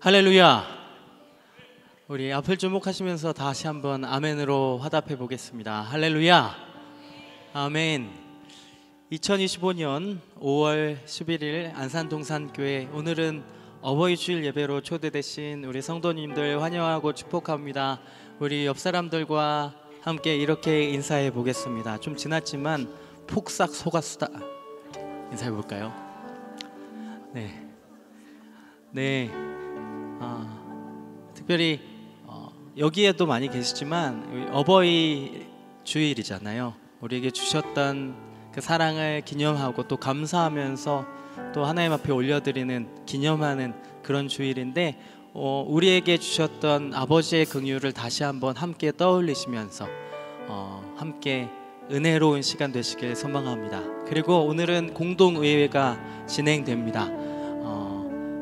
할렐루야. 우리 앞을 주목하시면서 다시 한번 아멘으로 화답해 보겠습니다. 할렐루야. 아멘. 2025년 5월 11일 안산동산교회, 오늘은 어버이 주일 예배로 초대되신 우리 성도님들 환영하고 축복합니다. 우리 옆 사람들과 함께 이렇게 인사해 보겠습니다. 좀 지났지만 폭삭 속았수다 인사해 볼까요? 네. 특별히 여기에도 많이 계시지만 어버이 주일이잖아요. 우리에게 주셨던 그 사랑을 기념하고 또 감사하면서 또 하나님 앞에 올려드리는, 기념하는 그런 주일인데, 우리에게 주셨던 아버지의 긍휼을 다시 한번 함께 떠올리시면서 함께 은혜로운 시간 되시길 소망합니다. 그리고 오늘은 공동의회가 진행됩니다.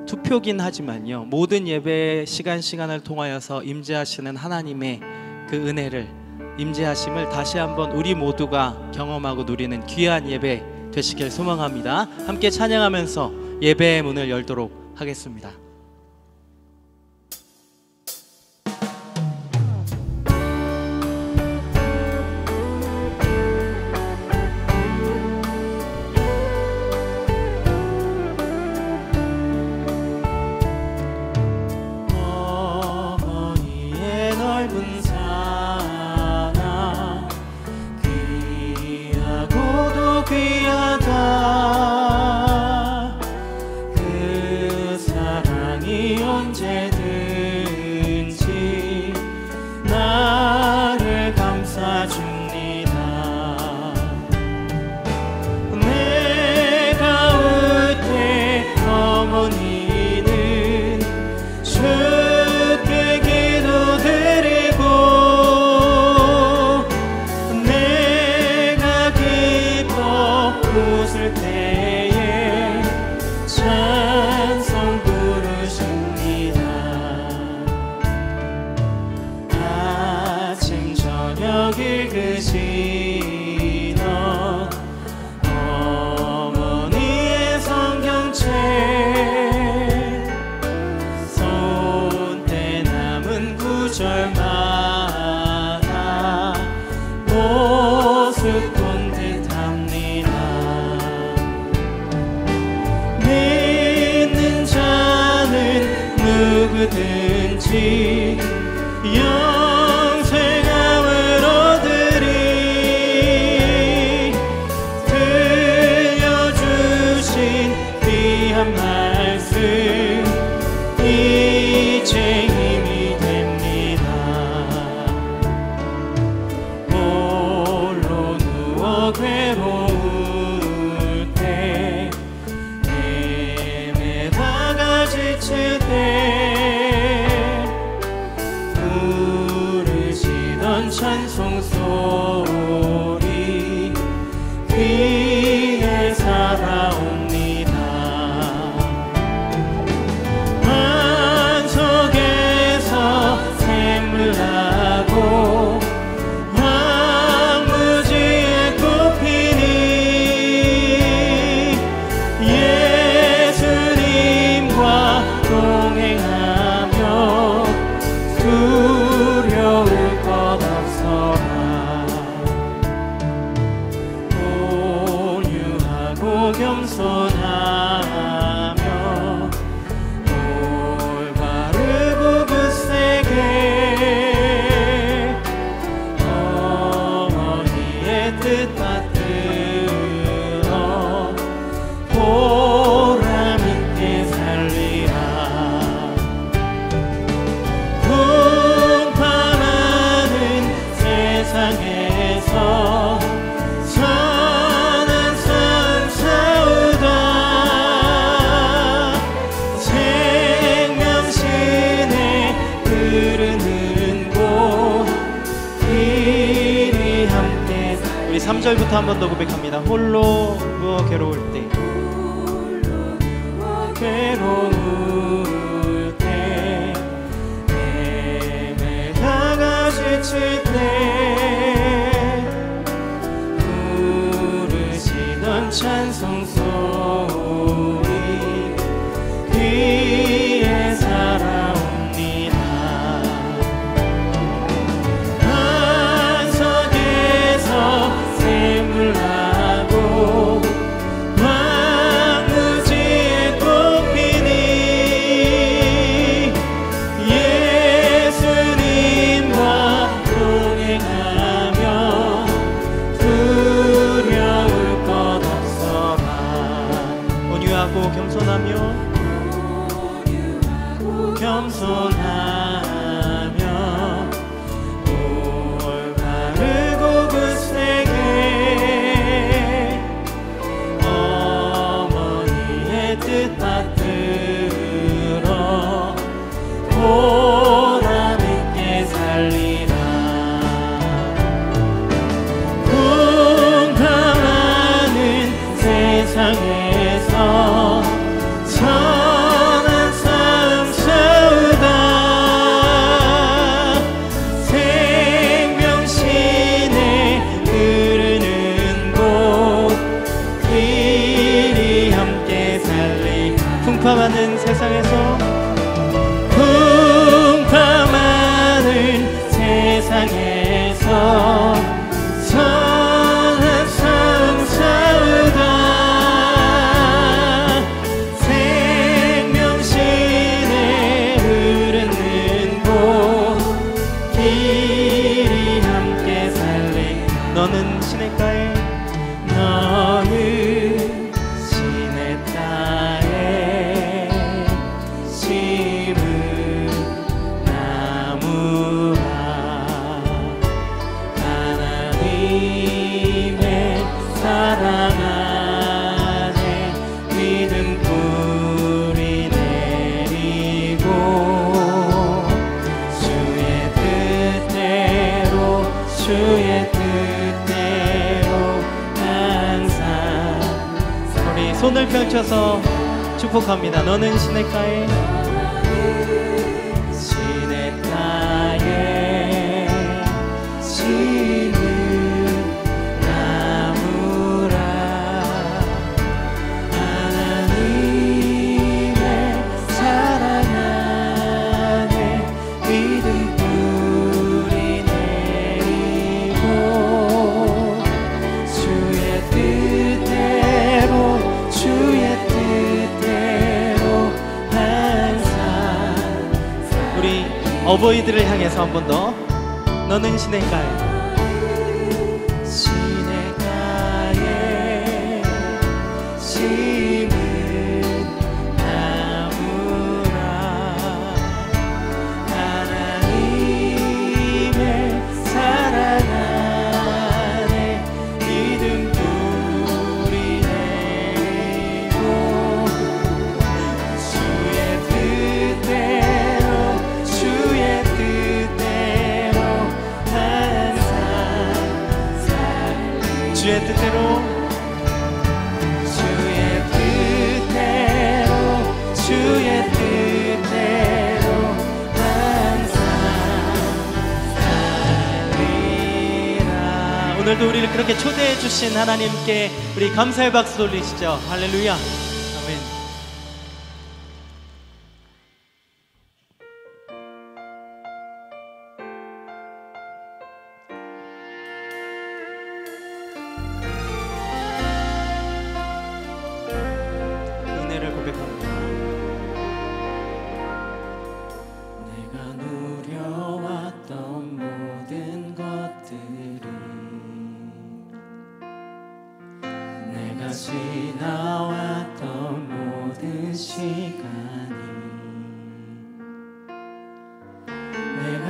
투표긴 하지만요, 모든 예배 시간을 통하여서 임재하시는 하나님의 그 은혜를, 임재하심을 다시 한번 우리 모두가 경험하고 누리는 귀한 예배 되시길 소망합니다. 함께 찬양하면서 예배의 문을 열도록 하겠습니다. 우리 3절부터 한 번 더 고백합니다. 홀로 누워 괴로울 때, 헤매다가 지칠 때, 부르시던 찬송 소리 귀에 살아 보류하고 겸손하며 올바르고 굳세게 어머니의 뜻 받들어 보람 있게 살리라. 풍파많은 세상에서 선한 삶 채우다 생명신에 흐르는 곳 길이 함께 살리. 풍파많은 세상에서 풍파많은 세상에서 선한 삶 채우다 생명신에 흐르는 곳 길이 함께 살리. 너는 시냇가에 너는 시냇가에 심은 나무라. 하나님의 사랑 안에 믿음 뿌리 내리고 주의 뜻대로 항상. 우리 손을 펼쳐서 축복합니다. 너는 시냇가에 심은 나무라. 하나님의 사랑 안에 믿음 뿌리 내리고 주의 뜻대로 항상. 우리 어버이들을 향해서 한 번 더. 너는 시냇가에 심은 나무라. 하나님의 사랑 안에 믿음 뿌리 내리고 주의 뜻대로 항상 주의 뜻대로 항상 살리라. 오늘도 우리를 그렇게 초대해 주신 하나님께 우리 감사의 박수 돌리시죠. 할렐루야. 아멘. 은혜를 고백합니다. 내가 누려왔던 모든 것들이 내가 지나왔던 모든 시간이 내가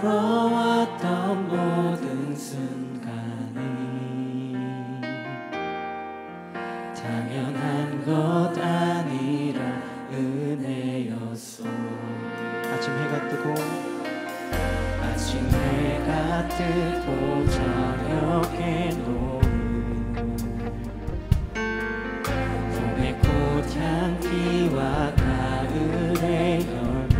걸어왔던 모든 순간이 당연한 것 아니라 은혜였소. 아침 해가 뜨고 저녁에 노을 봄의 꽃향기와 가을의 열매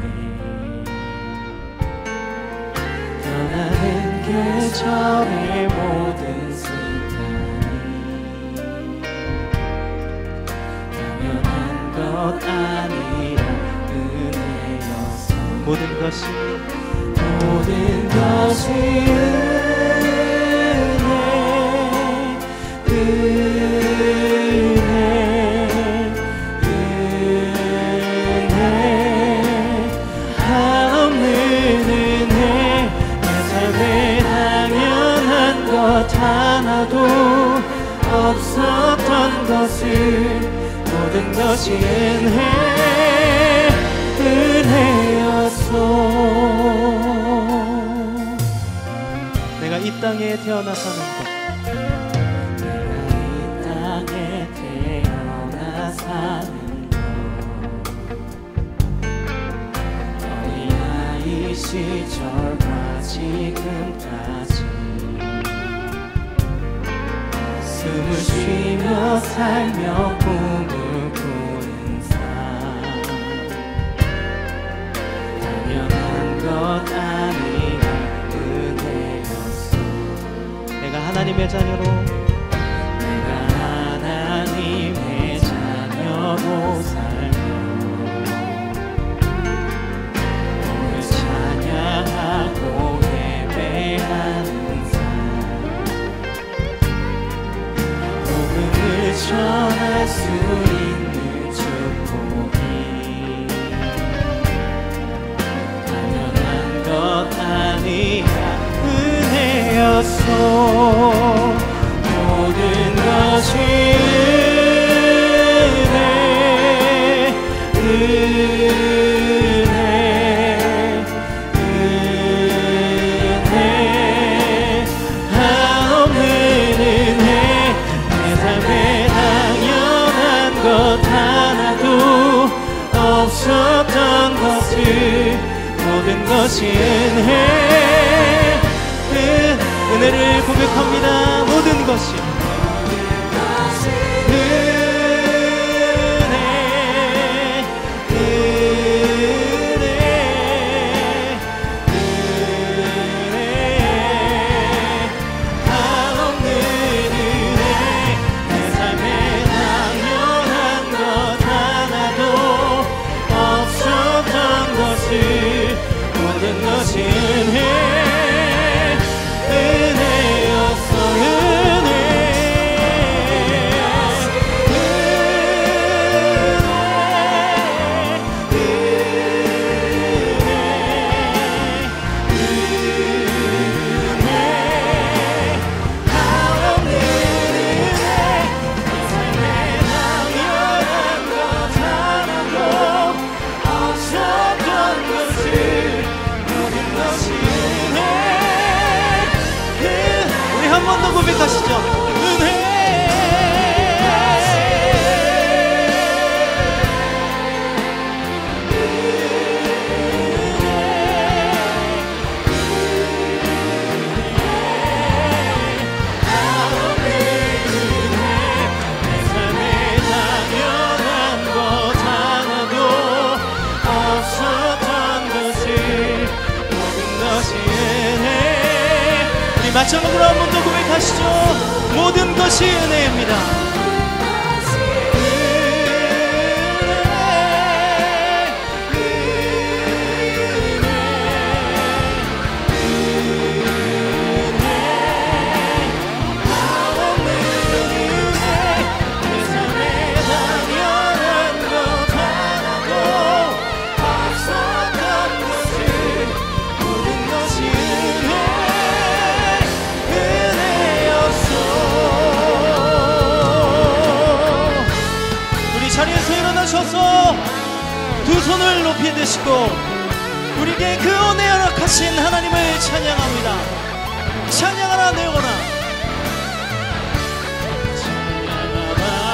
변하는 계절의 모든 순간이 당연한 것 아니라 은혜였어. 모든 것이 은혜 한없는 은혜. 내 삶에 당연한 것 하나도 없었던 것을 모든 것이 은혜였소. 내가 이 땅에 태어나 사는 것, 내가 이 땅에 태어나 사는 것, 어린아이 시절과 지금까지 숨을 쉬며 살며 꿈을 꾸는 삶, 당연한 것 아니라 은혜였소. 내가 하나님의 자녀로, 내가 하나님의 자녀로 살며 오늘 찬양하고 예배하는 전할 수 있는 축복이 당연한 것 아니라 은혜였소. 모든 것이 없었던 것을 모든 것이 은혜를 고백합니다. 모든 것이 한 번 더 고백하시죠. 은혜. 마지막으로 한 번 더 고백하시죠. 모든 것이 은혜입니다. 자리에서 일어나셔서 두 손을 높이 드시고 우리에게 그 은혜 허락하신 하나님을 찬양합니다. 찬양하라 내 영혼아. 찬양하라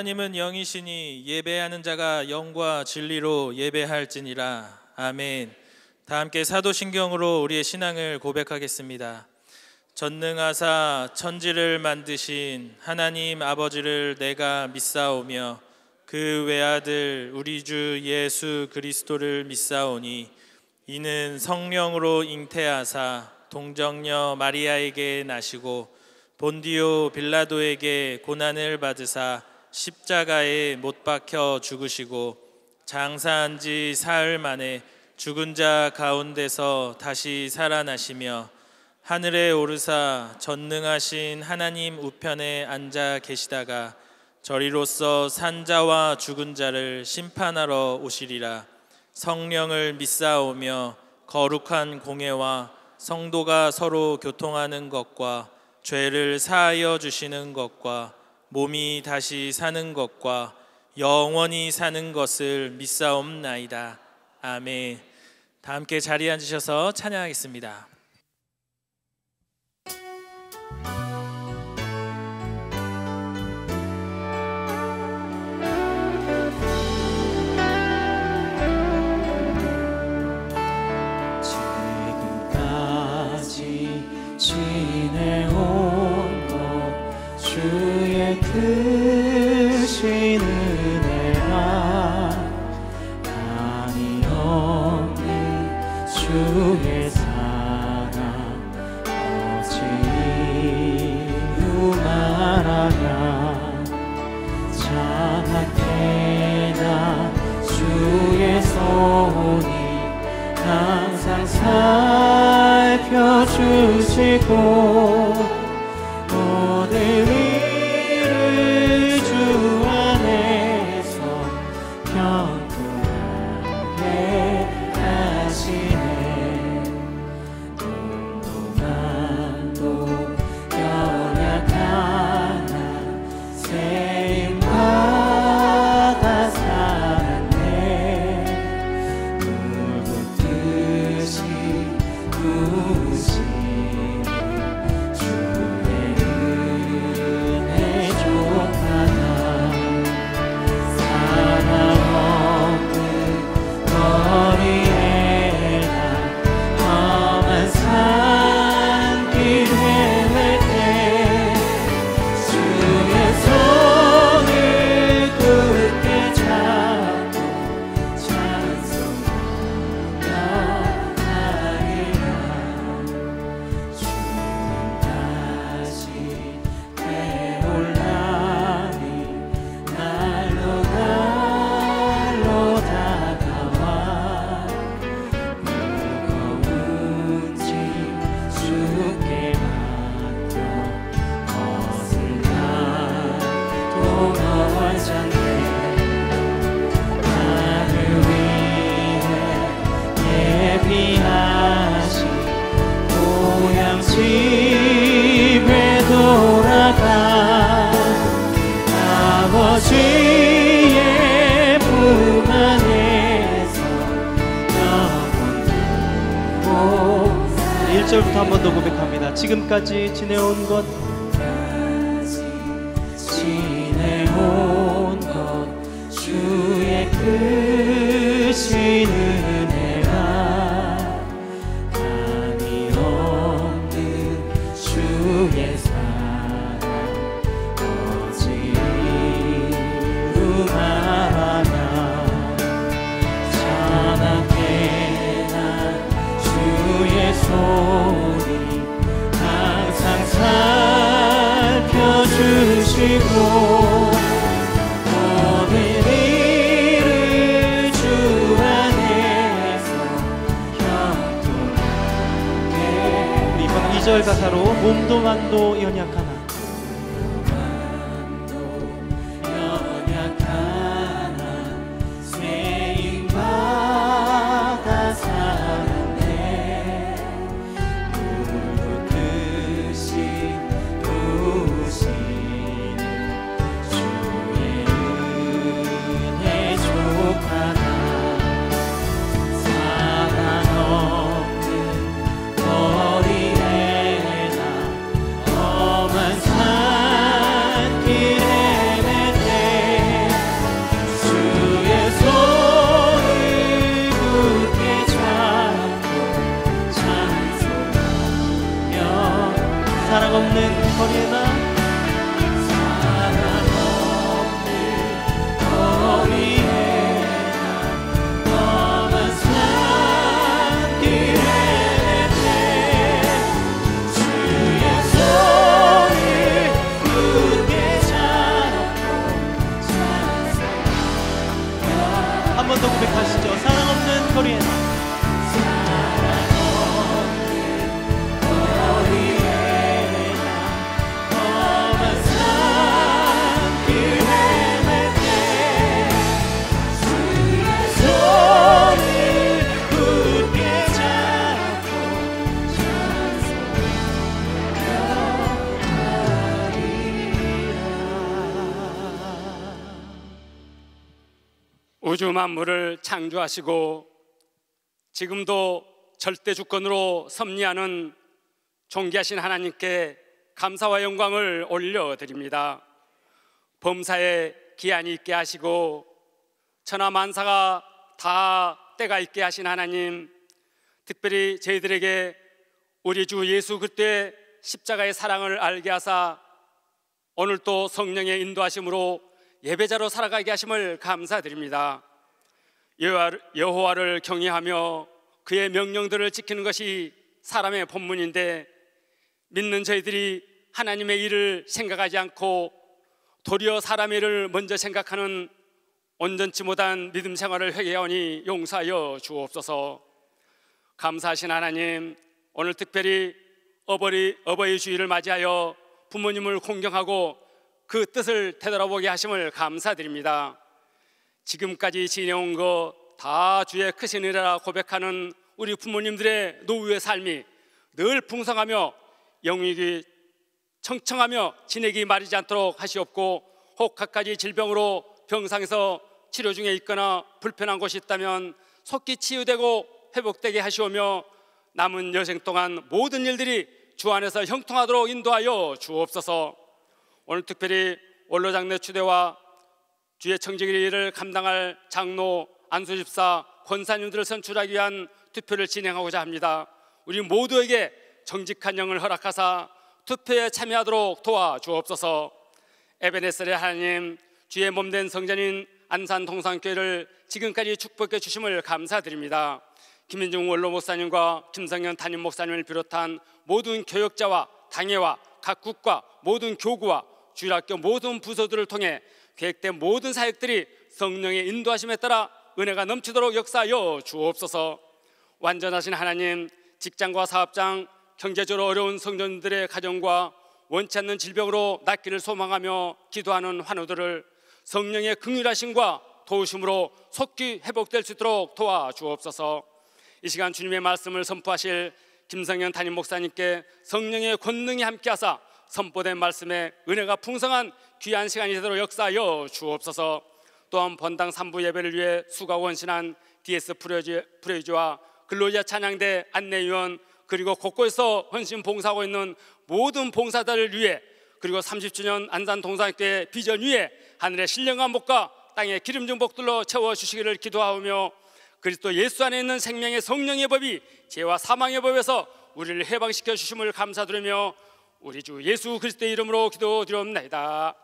하나님은 영이시니 예배하는 자가 영과 진리로 예배할지니라. 아멘. 다 함께 사도신경으로 우리의 신앙을 고백하겠습니다. 전능하사 천지를 만드신 하나님 아버지를 내가 믿사오며 그 외아들 우리 주 예수 그리스도를 믿사오니 이는 성령으로 잉태하사 동정녀 마리아에게 나시고 본디오 빌라도에게 고난을 받으사 십자가에 못 박혀 죽으시고 장사한 지 사흘 만에 죽은 자 가운데서 다시 살아나시며 하늘에 오르사 전능하신 하나님 우편에 앉아 계시다가 저리로서 산자와 죽은 자를 심판하러 오시리라. 성령을 믿사오며 거룩한 공회와 성도가 서로 교통하는 것과 죄를 사하여 주시는 것과 몸이 다시 사는 것과 영원히 사는 것을 믿사옵나이다. 아멘. 다 함께 자리에 앉으셔서 찬양하겠습니다. 지금까지 지내온 것 주의 크신 은혜라 한이 없는 주의 사랑 어찌 이루 말하나 찬양해나 주의 손이 항상 살펴주시고 모든 일을 주 안에서 평등하게 하시네. 동동함도 연약한 세임받아 살았네. 물붓듯이 부으시니 주의 은혜 족하다. 사랑 없는 거리에나 험한 산길 헤맬 때 주의 손을 굳게 잡고 찬송하며 나리라. 주님 다시 되올라니 날로 날로 다가와 무거운 짐 주께 맡겨 벗을 날도 멀잖네. 나를 위해 예비하신 고향 집에 돌아가 아버지의 품 안에서 영원토록 1절부터 한 번 더 고백합니다. 지금까지 지내온 것 지내온 것 주의 크신 은혜라 한이 없는 주의 사랑 어찌 이루 말하나 찬양해나 주의 손이 항상 살펴주시고 모든 일을 주 안에서 형통하게. 우리 방 2절 가사로 몸도 만도 연약하나 연약하나 세임받아 살았네. 물붓듯이 부으시는 주의 은혜 족하다. 사랑 없는 거리에나 험한 없는 거리에 나 한 번 더 고백하시죠. 사랑 없는 거리에 우주 만물을 창조하시고 지금도 절대 주권으로 섭리하는 존귀하신 하나님께 감사와 영광을 올려드립니다. 범사에 기한이 있게 하시고 천하 만사가 다 때가 있게 하신 하나님, 특별히 저희들에게 우리 주 예수 그리스도의 십자가의 사랑을 알게 하사 오늘 또 성령의 인도하심으로 예배자로 살아가게 하심을 감사드립니다. 여호와를 경외하며 그의 명령들을 지키는 것이 사람의 본분인데, 믿는 저희들이 하나님의 일을 생각하지 않고 도리어 사람의 일을 먼저 생각하는 온전치 못한 믿음 생활을 회개하오니 용서하여 주옵소서. 감사하신 하나님, 오늘 특별히 어버이 주일을 맞이하여 부모님을 공경하고 그 뜻을 되돌아보게 하심을 감사드립니다. 지금까지 지내온 것 다 주의 크신 은혜라 고백하는 우리 부모님들의 노후의 삶이 늘 풍성하며 영육이 청청하며 지내기 마르지 않도록 하시옵고, 혹 갖가지 질병으로 병상에서 치료 중에 있거나 불편한 곳이 있다면 속히 치유되고 회복되게 하시오며, 남은 여생 동안 모든 일들이 주 안에서 형통하도록 인도하여 주옵소서. 오늘 특별히 원로장례 추대와 주의 청지기를 감당할 장로, 안수집사, 권사님들을 선출하기 위한 투표를 진행하고자 합니다. 우리 모두에게 정직한 영을 허락하사 투표에 참여하도록 도와주옵소서. 에베네셀의 하나님, 주의 몸된 성전인 안산 동산교회를 지금까지 축복해 주심을 감사드립니다. 김민중 원로 목사님과 김성현 담임 목사님을 비롯한 모든 교역자와 당회와 각 국과 모든 교구와 주일학교 모든 부서들을 통해 계획된 모든 사역들이 성령의 인도하심에 따라 은혜가 넘치도록 역사하여 주옵소서. 완전하신 하나님, 직장과 사업장, 경제적으로 어려운 성도님들의 가정과 원치 않는 질병으로 낫기를 소망하며 기도하는 환우들을 성령의 긍휼하심과 도우심으로 속히 회복될 수 있도록 도와주옵소서. 이 시간 주님의 말씀을 선포하실 김성현 담임 목사님께 성령의 권능이 함께하사 선포된 말씀에 은혜가 풍성한 귀한 시간이 되도록 역사하여 주옵소서. 또한 본당 3부 예배를 위해 수고 헌신한 DS 프레이즈와 근로자 찬양대 안내위원, 그리고 곳곳에서 헌신 봉사하고 있는 모든 봉사자를 위해, 그리고 30주년 안산 동산교회 비전 위에 하늘의 신령한 복과 땅의 기름진 복들로 채워주시기를 기도하오며, 그리스도 예수 안에 있는 생명의 성령의 법이 죄와 사망의 법에서 우리를 해방시켜 주심을 감사드리며 우리 주 예수 그리스도의 이름으로 기도드리옵나이다.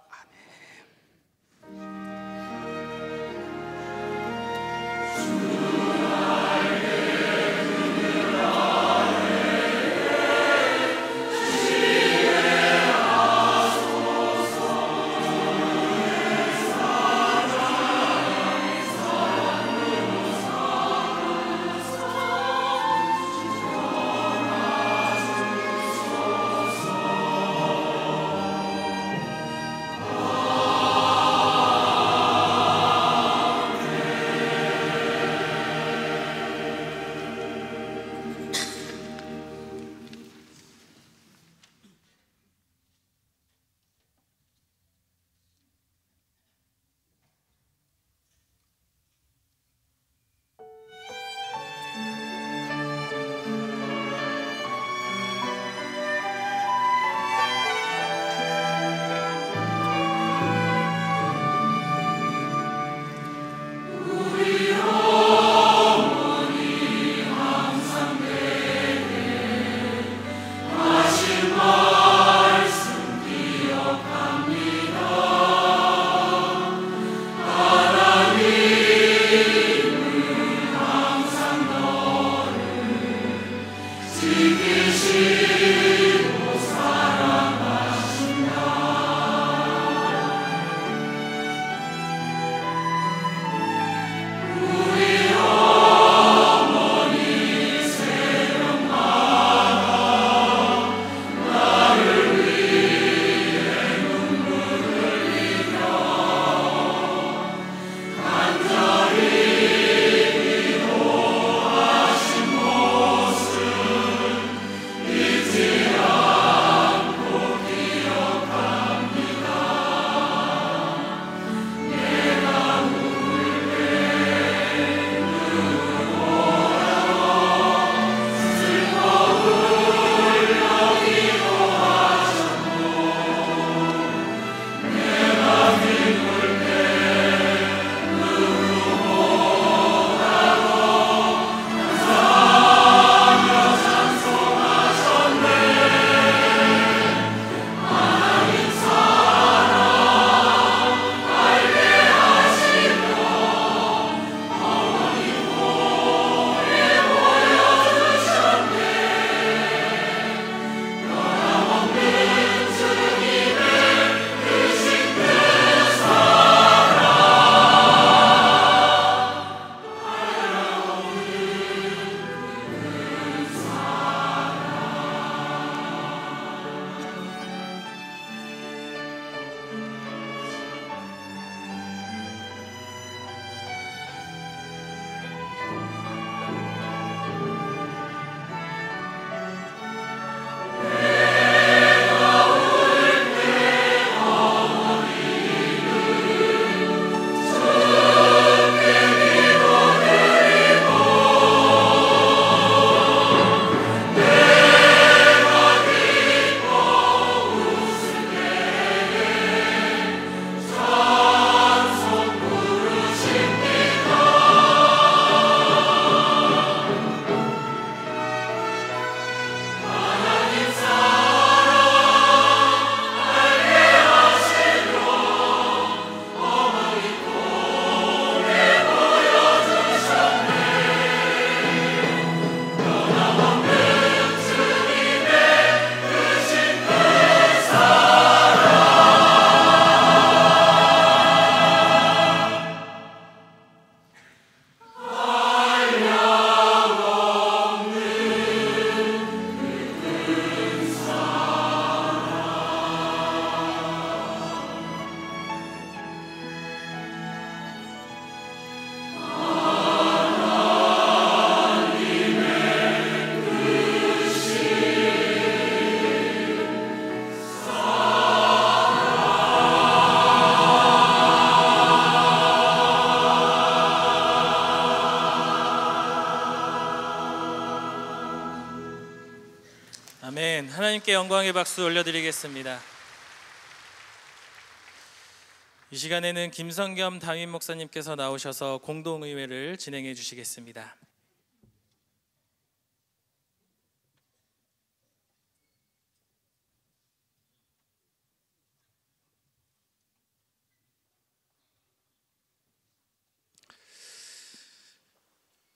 아멘. 하나님께 영광의 박수 올려드리겠습니다. 이 시간에는 김성겸 담임 목사님께서 나오셔서 공동의회를 진행해 주시겠습니다.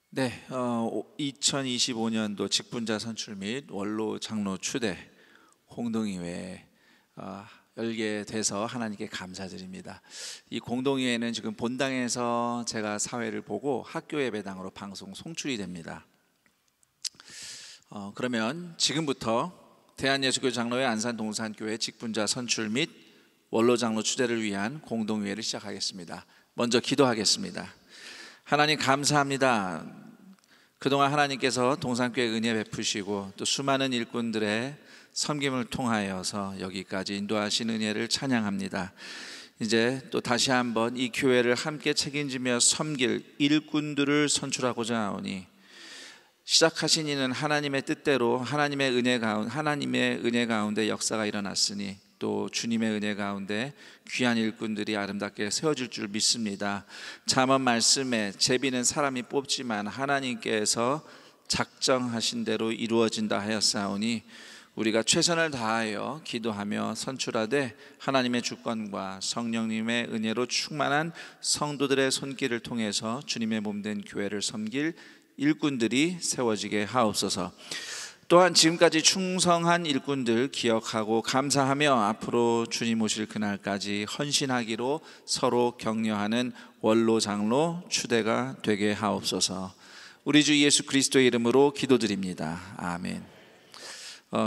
네, 2025년도 직분자 선출 및 원로 장로 추대 공동의회 열게 돼서 하나님께 감사드립니다. 이 공동의회는 지금 본당에서 제가 사회를 보고 학교 예배당으로 방송 송출이 됩니다. 그러면 지금부터 대한예수교 장로회 안산동산교회 직분자 선출 및 원로 장로 추대를 위한 공동의회를 시작하겠습니다. 먼저 기도하겠습니다. 하나님 감사합니다. 그동안 하나님께서 동산교회 은혜 베푸시고 또 수많은 일꾼들의 섬김을 통하여서 여기까지 인도하신 은혜를 찬양합니다. 이제 또 다시 한번 이 교회를 함께 책임지며 섬길 일꾼들을 선출하고자 하오니 시작하신 이는 하나님의 뜻대로 하나님의 은혜 가운데 역사가 일어났으니 또 주님의 은혜 가운데 귀한 일꾼들이 아름답게 세워질 줄 믿습니다. 잠언 말씀에 제비는 사람이 뽑지만 하나님께서 작정하신 대로 이루어진다 하였사오니 우리가 최선을 다하여 기도하며 선출하되 하나님의 주권과 성령님의 은혜로 충만한 성도들의 손길을 통해서 주님의 몸된 교회를 섬길 일꾼들이 세워지게 하옵소서. 또한 지금까지 충성한 일꾼들 기억하고 감사하며 앞으로 주님 오실 그날까지 헌신하기로 서로 격려하는 원로 장로 추대가 되게 하옵소서. 우리 주 예수 그리스도의 이름으로 기도드립니다. 아멘.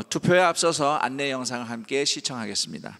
투표에 앞서서 안내 영상을 함께 시청하겠습니다.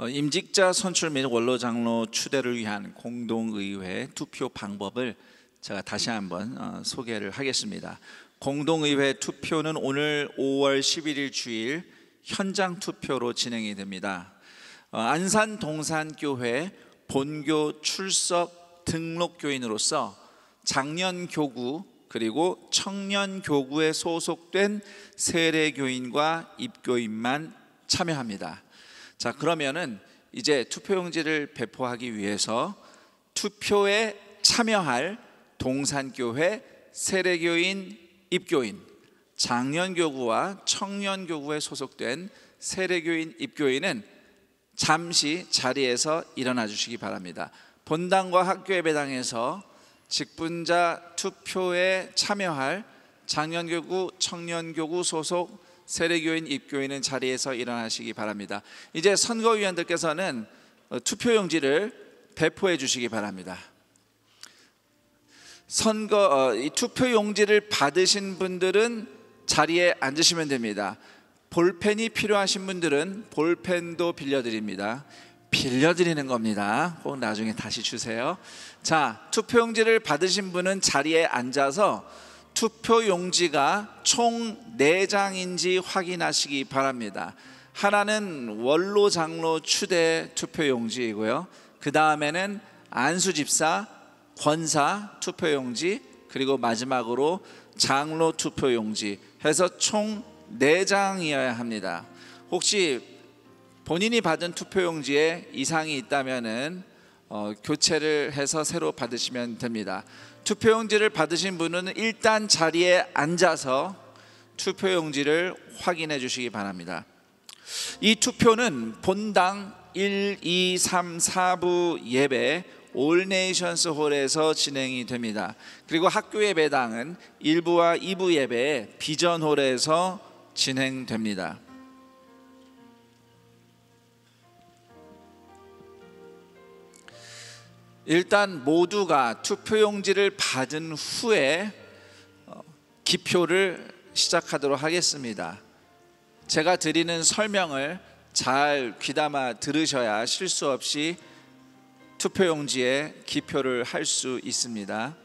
임직자 선출 및 원로 장로 추대를 위한 공동의회 투표 방법을 제가 다시 한번 소개를 하겠습니다. 공동의회 투표는 오늘 5월 11일 주일 현장 투표로 진행이 됩니다. 안산 동산교회 본교 출석 등록 교인으로서 작년 교구 그리고 청년 교구에 소속된 세례교인과 입교인만 참여합니다. 자, 그러면은 이제 투표용지를 배포하기 위해서 투표에 참여할 동산교회 세례교인, 입교인, 장년교구와 청년교구에 소속된 세례교인, 입교인은 잠시 자리에서 일어나 주시기 바랍니다. 본당과 학교예배당에서 직분자 투표에 참여할 장년교구, 청년교구 소속 세례교인, 입교인은 자리에서 일어나시기 바랍니다. 이제 선거위원들께서는 투표용지를 배포해 주시기 바랍니다. 이 투표용지를 받으신 분들은 자리에 앉으시면 됩니다. 볼펜이 필요하신 분들은 볼펜도 빌려드립니다. 빌려드리는 겁니다. 꼭 나중에 다시 주세요. 자, 투표용지를 받으신 분은 자리에 앉아서 투표용지가 총 4장인지 확인하시기 바랍니다. 하나는 원로 장로 추대 투표용지이고요, 그 다음에는 안수집사, 권사 투표용지, 그리고 마지막으로 장로 투표용지 해서 총 4장이어야 합니다. 혹시 본인이 받은 투표용지에 이상이 있다면은 교체를 해서 새로 받으시면 됩니다. 투표용지를 받으신 분은 일단 자리에 앉아서 투표용지를 확인해 주시기 바랍니다. 이 투표는 본당 1, 2, 3, 4부 예배 올네이션스 홀에서 진행이 됩니다. 그리고 학교 예배당은 1부와 2부 예배 비전홀에서 진행됩니다. 일단 모두가 투표용지를 받은 후에 기표를 시작하도록 하겠습니다. 제가 드리는 설명을 잘 귀담아 들으셔야 실수 없이 투표용지에 기표를 할 수 있습니다.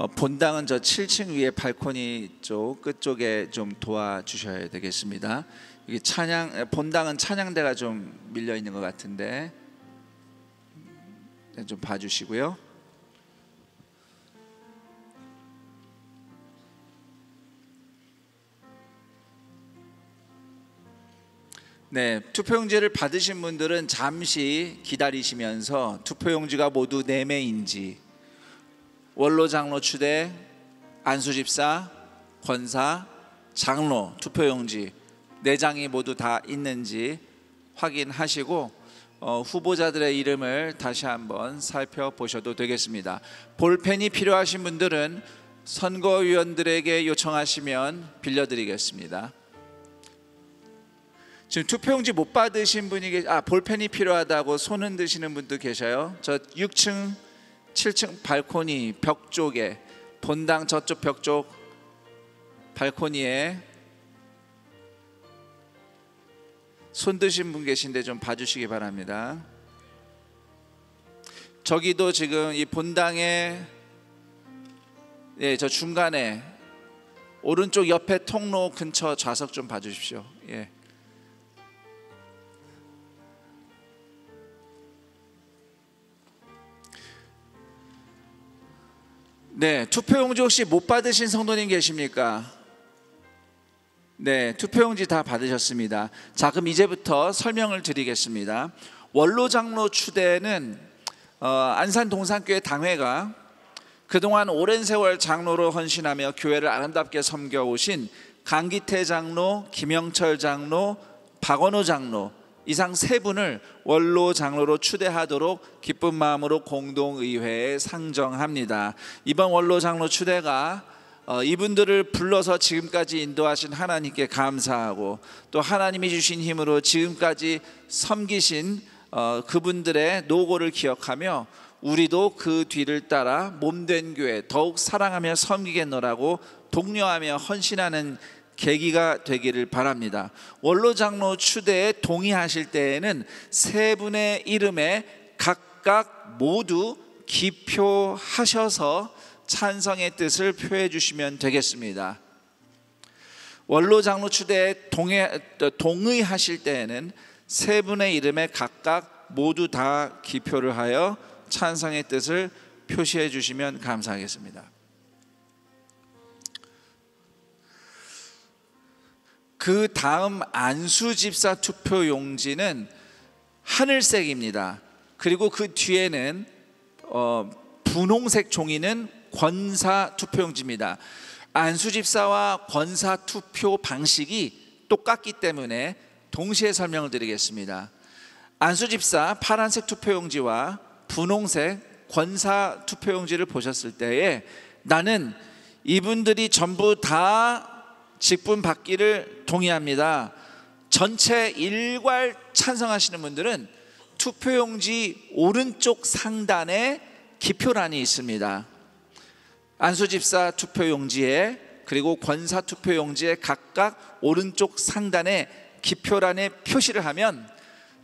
본당은 저 7층 위에 발코니 쪽 끝쪽에 좀 도와주셔야 되겠습니다. 이게 본당은 찬양대가 좀 밀려 있는 것 같은데 좀 봐주시고요. 네, 투표용지를 받으신 분들은 잠시 기다리시면서 투표용지가 모두 4매인지 원로 장로 추대, 안수 집사, 권사, 장로 투표용지 4장이 모두 다 있는지 확인하시고 후보자들의 이름을 다시 한번 살펴보셔도 되겠습니다. 볼펜이 필요하신 분들은 선거위원들에게 요청하시면 빌려드리겠습니다. 지금 투표용지 못 받으신 분이 볼펜이 필요하다고 손 흔드시는 분도 계셔요. 저 6층, 7층 발코니 벽 쪽에 본당 저쪽 벽 쪽 발코니에 손 드신 분 계신데 좀 봐주시기 바랍니다. 저기도 지금 이 본당에 저 중간에 오른쪽 옆에 통로 근처 좌석 좀 봐주십시오. 예. 네, 투표용지 혹시 못 받으신 성도님 계십니까? 네, 투표용지 다 받으셨습니다. 자, 그럼 이제부터 설명을 드리겠습니다. 원로 장로 추대는 안산 동산교회 당회가 그동안 오랜 세월 장로로 헌신하며 교회를 아름답게 섬겨오신 강기태 장로, 김영철 장로, 박원호 장로 이상 3분을 원로 장로로 추대하도록 기쁜 마음으로 공동의회에 상정합니다. 이번 원로 장로 추대가 이분들을 불러서 지금까지 인도하신 하나님께 감사하고 또 하나님이 주신 힘으로 지금까지 섬기신 그분들의 노고를 기억하며 우리도 그 뒤를 따라 몸된 교회 더욱 사랑하며 섬기겠노라고 독려하며 헌신하는 계기가 되기를 바랍니다. 원로 장로 추대에 동의하실 때에는 3분의 이름에 각각 모두 기표하셔서 찬성의 뜻을 표해 주시면 되겠습니다. 원로 장로 추대에 동의하실 때에는 3분의 이름에 각각 모두 다 기표를 하여 찬성의 뜻을 표시해 주시면 감사하겠습니다. 그 다음 안수 집사 투표 용지는 하늘색입니다. 그리고 그 뒤에는 분홍색 종이는 권사 투표 용지입니다. 안수 집사와 권사 투표 방식이 똑같기 때문에 동시에 설명을 드리겠습니다. 안수 집사 파란색 투표 용지와 분홍색 권사 투표 용지를 보셨을 때에 나는 이분들이 전부 다 직분 받기를 동의합니다. 전체 일괄 찬성하시는 분들은 투표용지 오른쪽 상단에 기표란이 있습니다. 안수집사 투표용지에 그리고 권사 투표용지에 각각 오른쪽 상단에 기표란에 표시를 하면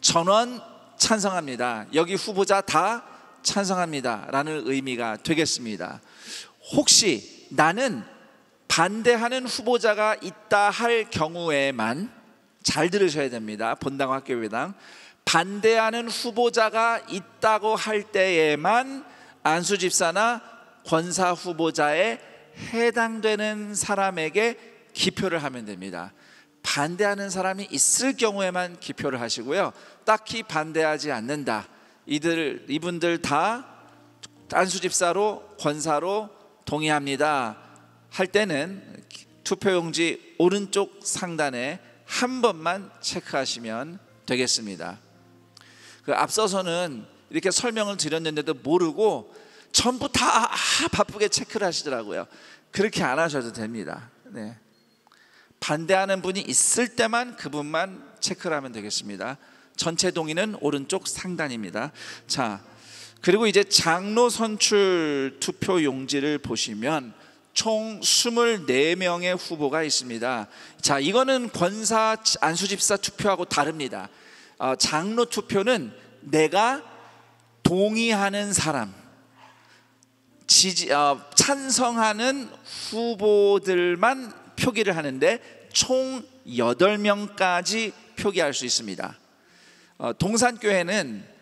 전원 찬성합니다. 여기 후보자 다 찬성합니다 라는 의미가 되겠습니다. 혹시 나는 반대하는 후보자가 있다 할 경우에만 잘 들으셔야 됩니다. 본당 학교회당 반대하는 후보자가 있다고 할 때에만 안수집사나 권사 후보자에 해당되는 사람에게 기표를 하면 됩니다. 반대하는 사람이 있을 경우에만 기표를 하시고요. 딱히 반대하지 않는다. 이분들 다 안수집사로 권사로 동의합니다 할 때는 투표용지 오른쪽 상단에 한 번만 체크하시면 되겠습니다. 앞서서는 이렇게 설명을 드렸는데도 모르고 전부 다 바쁘게 체크를 하시더라고요. 그렇게 안 하셔도 됩니다. 네. 반대하는 분이 있을 때만 그분만 체크를 하면 되겠습니다. 전체 동의는 오른쪽 상단입니다. 자, 그리고 이제 장로 선출 투표 용지를 보시면 총 24명의 후보가 있습니다. 자, 이거는 권사 안수집사 투표하고 다릅니다. 장로 투표는 내가 동의하는 사람, 찬성하는 후보들만 표기를 하는데 총 8명까지 표기할 수 있습니다. 동산교회는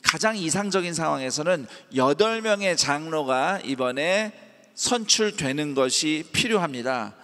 가장 이상적인 상황에서는 8명의 장로가 이번에 선출되는 것이 필요합니다.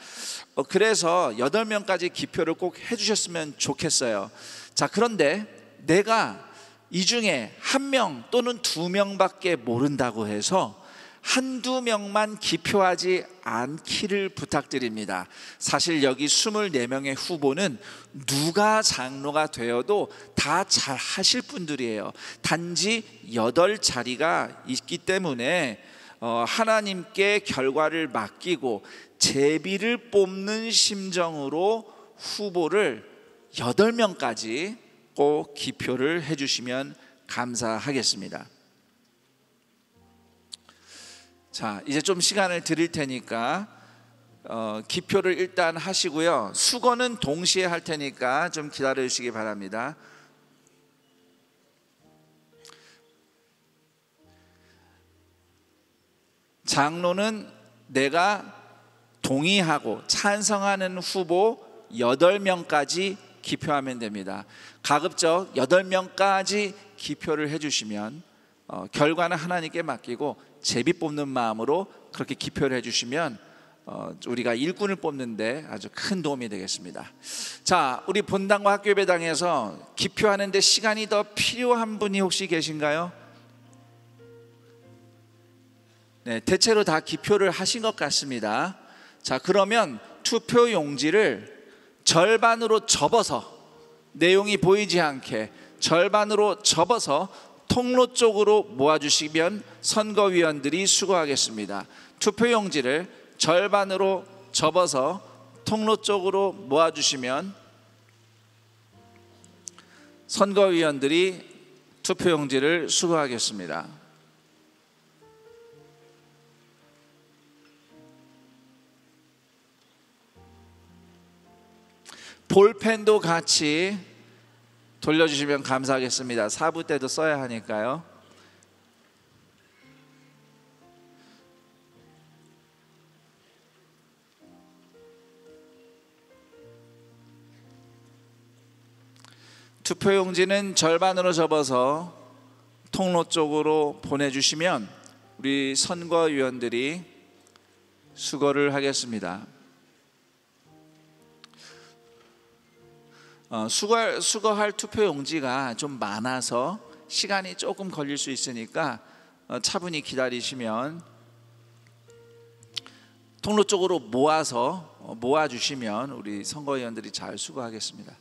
그래서 8명까지 기표를 꼭 해주셨으면 좋겠어요. 자, 그런데 내가 이 중에 1명 또는 2명밖에 모른다고 해서 한두 명만 기표하지 않기를 부탁드립니다. 사실 여기 24명의 후보는 누가 장로가 되어도 다 잘 하실 분들이에요. 단지 8자리가 있기 때문에 하나님께 결과를 맡기고 제비를 뽑는 심정으로 후보를 8명까지 꼭 기표를 해주시면 감사하겠습니다. 자, 이제 좀 시간을 드릴 테니까 기표를 일단 하시고요. 수거는 동시에 할 테니까 좀 기다려 주시기 바랍니다. 장로는 내가 동의하고 찬성하는 후보 8명까지 기표하면 됩니다. 가급적 8명까지 기표를 해주시면 결과는 하나님께 맡기고 제비 뽑는 마음으로 그렇게 기표를 해주시면 우리가 일꾼을 뽑는데 아주 큰 도움이 되겠습니다. 자, 우리 본당과 학교예배당에서 기표하는데 시간이 더 필요한 분이 혹시 계신가요? 네, 대체로 다 기표를 하신 것 같습니다. 자, 그러면 투표 용지를 절반으로 접어서, 내용이 보이지 않게 절반으로 접어서 통로 쪽으로 모아주시면 선거위원들이 수고하겠습니다. 투표용지를 절반으로 접어서 통로 쪽으로 모아주시면 선거위원들이 투표용지를 수거하겠습니다. 볼펜도 같이 돌려주시면 감사하겠습니다. 4부 때도 써야 하니까요. 투표용지는 절반으로 접어서 통로 쪽으로 보내주시면 우리 선거위원들이 수거를 하겠습니다. 수거할 투표용지가 좀 많아서 시간이 조금 걸릴 수 있으니까 차분히 기다리시면 통로 쪽으로 모아주시면 우리 선거위원들이 잘 수거하겠습니다.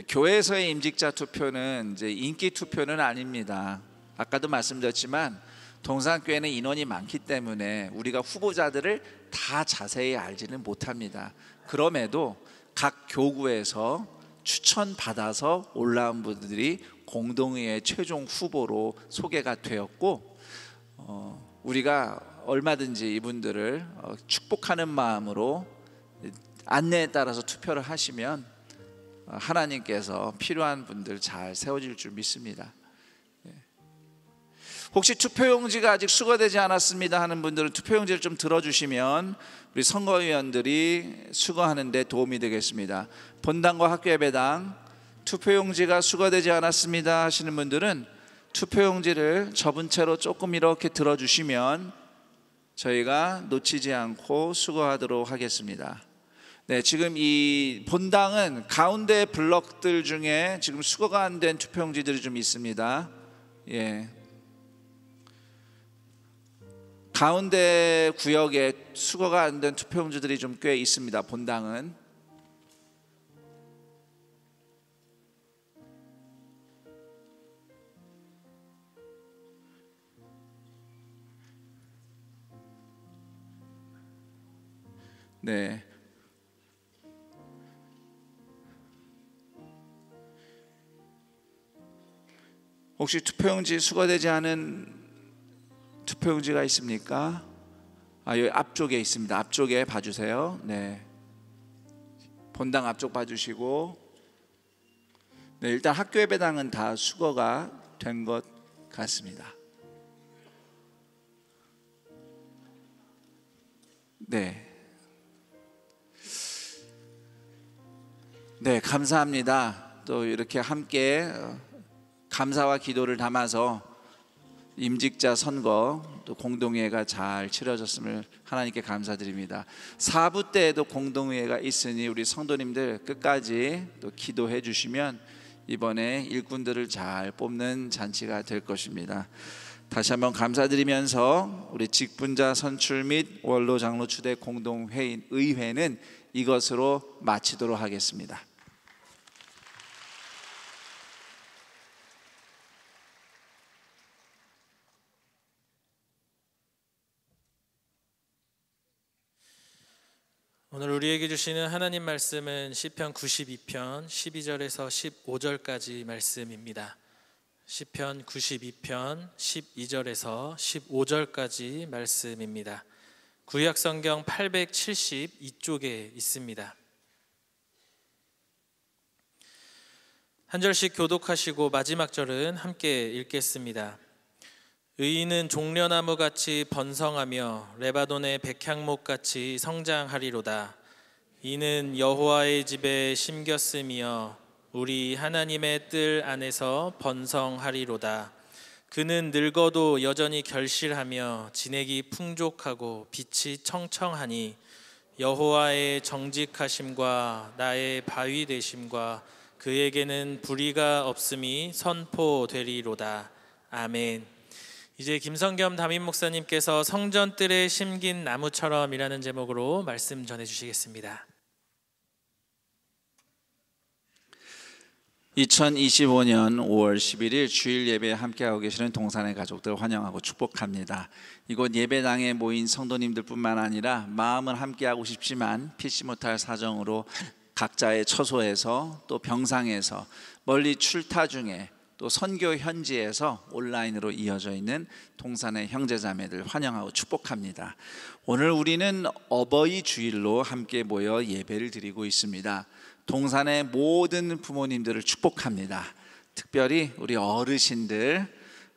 교회에서의 임직자 투표는 이제 인기 투표는 아닙니다. 아까도 말씀드렸지만 동산교회는 인원이 많기 때문에 우리가 후보자들을 다 자세히 알지는 못합니다. 그럼에도 각 교구에서 추천받아서 올라온 분들이 공동의회 최종 후보로 소개가 되었고, 우리가 얼마든지 이분들을 축복하는 마음으로 안내에 따라서 투표를 하시면 하나님께서 필요한 분들 잘 세워질 줄 믿습니다. 혹시 투표용지가 아직 수거되지 않았습니다 하는 분들은 투표용지를 좀 들어주시면 우리 선거위원들이 수거하는 데 도움이 되겠습니다. 본당과 학교예배당 투표용지가 수거되지 않았습니다 하시는 분들은 투표용지를 접은 채로 조금 이렇게 들어주시면 저희가 놓치지 않고 수거하도록 하겠습니다. 네, 지금 이 본당은 가운데 블럭들 중에 지금 수거가 안 된 투표용지들이 좀 있습니다. 예. 가운데 구역에 수거가 안 된 투표용지들이 좀 꽤 있습니다. 본당은. 네. 혹시 투표용지 수거되지 않은 투표용지가 있습니까? 여기 앞쪽에 있습니다. 앞쪽에 봐주세요. 네, 본당 앞쪽 봐주시고, 네, 일단 학교 예배당은 다 수거가 된 것 같습니다. 네, 네, 감사합니다. 또 이렇게 함께 감사와 기도를 담아서 임직자 선거 또 공동회의가 잘 치러졌음을 하나님께 감사드립니다. 4부 때에도 공동회의가 있으니 우리 성도님들 끝까지 또 기도해 주시면 이번에 일꾼들을 잘 뽑는 잔치가 될 것입니다. 다시 한번 감사드리면서 우리 직분자 선출 및 원로 장로 추대 공동회의 의회는 이것으로 마치도록 하겠습니다. 오늘 우리에게 주시는 하나님 말씀은 시편 92편 12절에서 15절까지 말씀입니다. 시편 92편 12절에서 15절까지 말씀입니다. 구약 성경 872쪽에 있습니다. 한 절씩 교독하시고 마지막 절은 함께 읽겠습니다. 의인은 종려나무같이 번성하며 레바논의 백향목같이 성장하리로다. 이는 여호와의 집에 심겼으며 우리 하나님의 뜰 안에서 번성하리로다. 그는 늙어도 여전히 결실하며 진액이 풍족하고 빛이 청청하니 여호와의 정직하심과 나의 바위 되심과 그에게는 불의가 없음이 선포되리로다. 아멘. 이제 김성겸 담임 목사님께서 성전뜰에 심긴 나무처럼이라는 제목으로 말씀 전해주시겠습니다. 2025년 5월 11일 주일 예배에 함께하고 계시는 동산의 가족들 환영하고 축복합니다. 이곳 예배당에 모인 성도님들뿐만 아니라 마음은 함께하고 싶지만 피치 못할 사정으로 각자의 처소에서 또 병상에서 멀리 출타 중에 또 선교 현지에서 온라인으로 이어져 있는 동산의 형제자매들 환영하고 축복합니다. 오늘 우리는 어버이 주일로 함께 모여 예배를 드리고 있습니다. 동산의 모든 부모님들을 축복합니다. 특별히 우리 어르신들,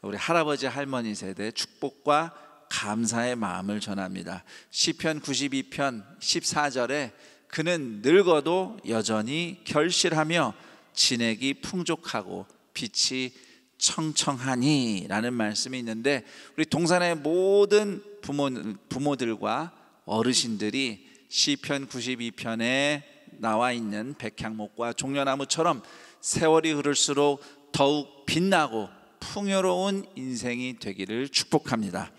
우리 할아버지 할머니 세대 축복과 감사의 마음을 전합니다. 시편 92편 14절에 그는 늙어도 여전히 결실하며 진액이 풍족하고 빛이 청청하니 라는 말씀이 있는데, 우리 동산의 모든 부모들과 어르신들이 시편 92편에 나와 있는 백향목과 종려나무처럼 세월이 흐를수록 더욱 빛나고 풍요로운 인생이 되기를 축복합니다.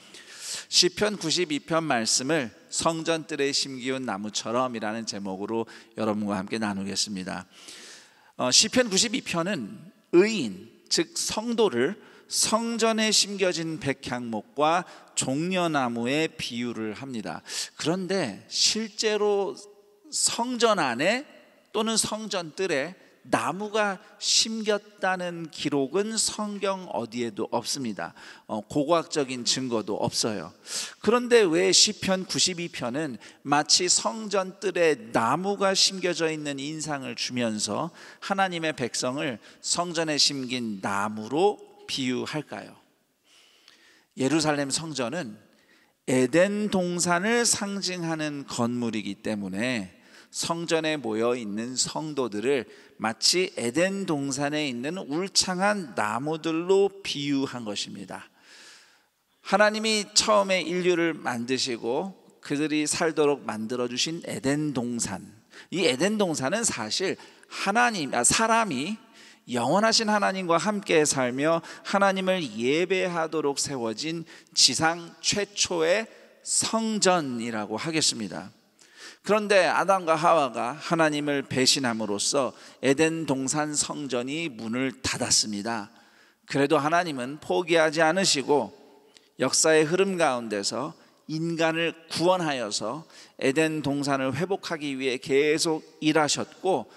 시편 92편 말씀을 성전뜰에 심기운 나무처럼이라는 제목으로 여러분과 함께 나누겠습니다. 시편 92편은 의인, 즉 성도를 성전에 심겨진 백향목과 종려나무에 비유를 합니다. 그런데 실제로 성전 안에 또는 성전뜰에 나무가 심겼다는 기록은 성경 어디에도 없습니다. 고고학적인 증거도 없어요. 그런데 왜 시편 92편은 마치 성전뜰에 나무가 심겨져 있는 인상을 주면서 하나님의 백성을 성전에 심긴 나무로 비유할까요? 예루살렘 성전은 에덴 동산을 상징하는 건물이기 때문에 성전에 모여 있는 성도들을 마치 에덴 동산에 있는 울창한 나무들로 비유한 것입니다. 하나님이 처음에 인류를 만드시고 그들이 살도록 만들어 주신 에덴 동산, 이 에덴 동산은 사실 사람이 영원하신 하나님과 함께 살며 하나님을 예배하도록 세워진 지상 최초의 성전이라고 하겠습니다. 그런데 아담과 하와가 하나님을 배신함으로써 에덴 동산 성전이 문을 닫았습니다. 그래도 하나님은 포기하지 않으시고 역사의 흐름 가운데서 인간을 구원하여서 에덴 동산을 회복하기 위해 계속 일하셨고,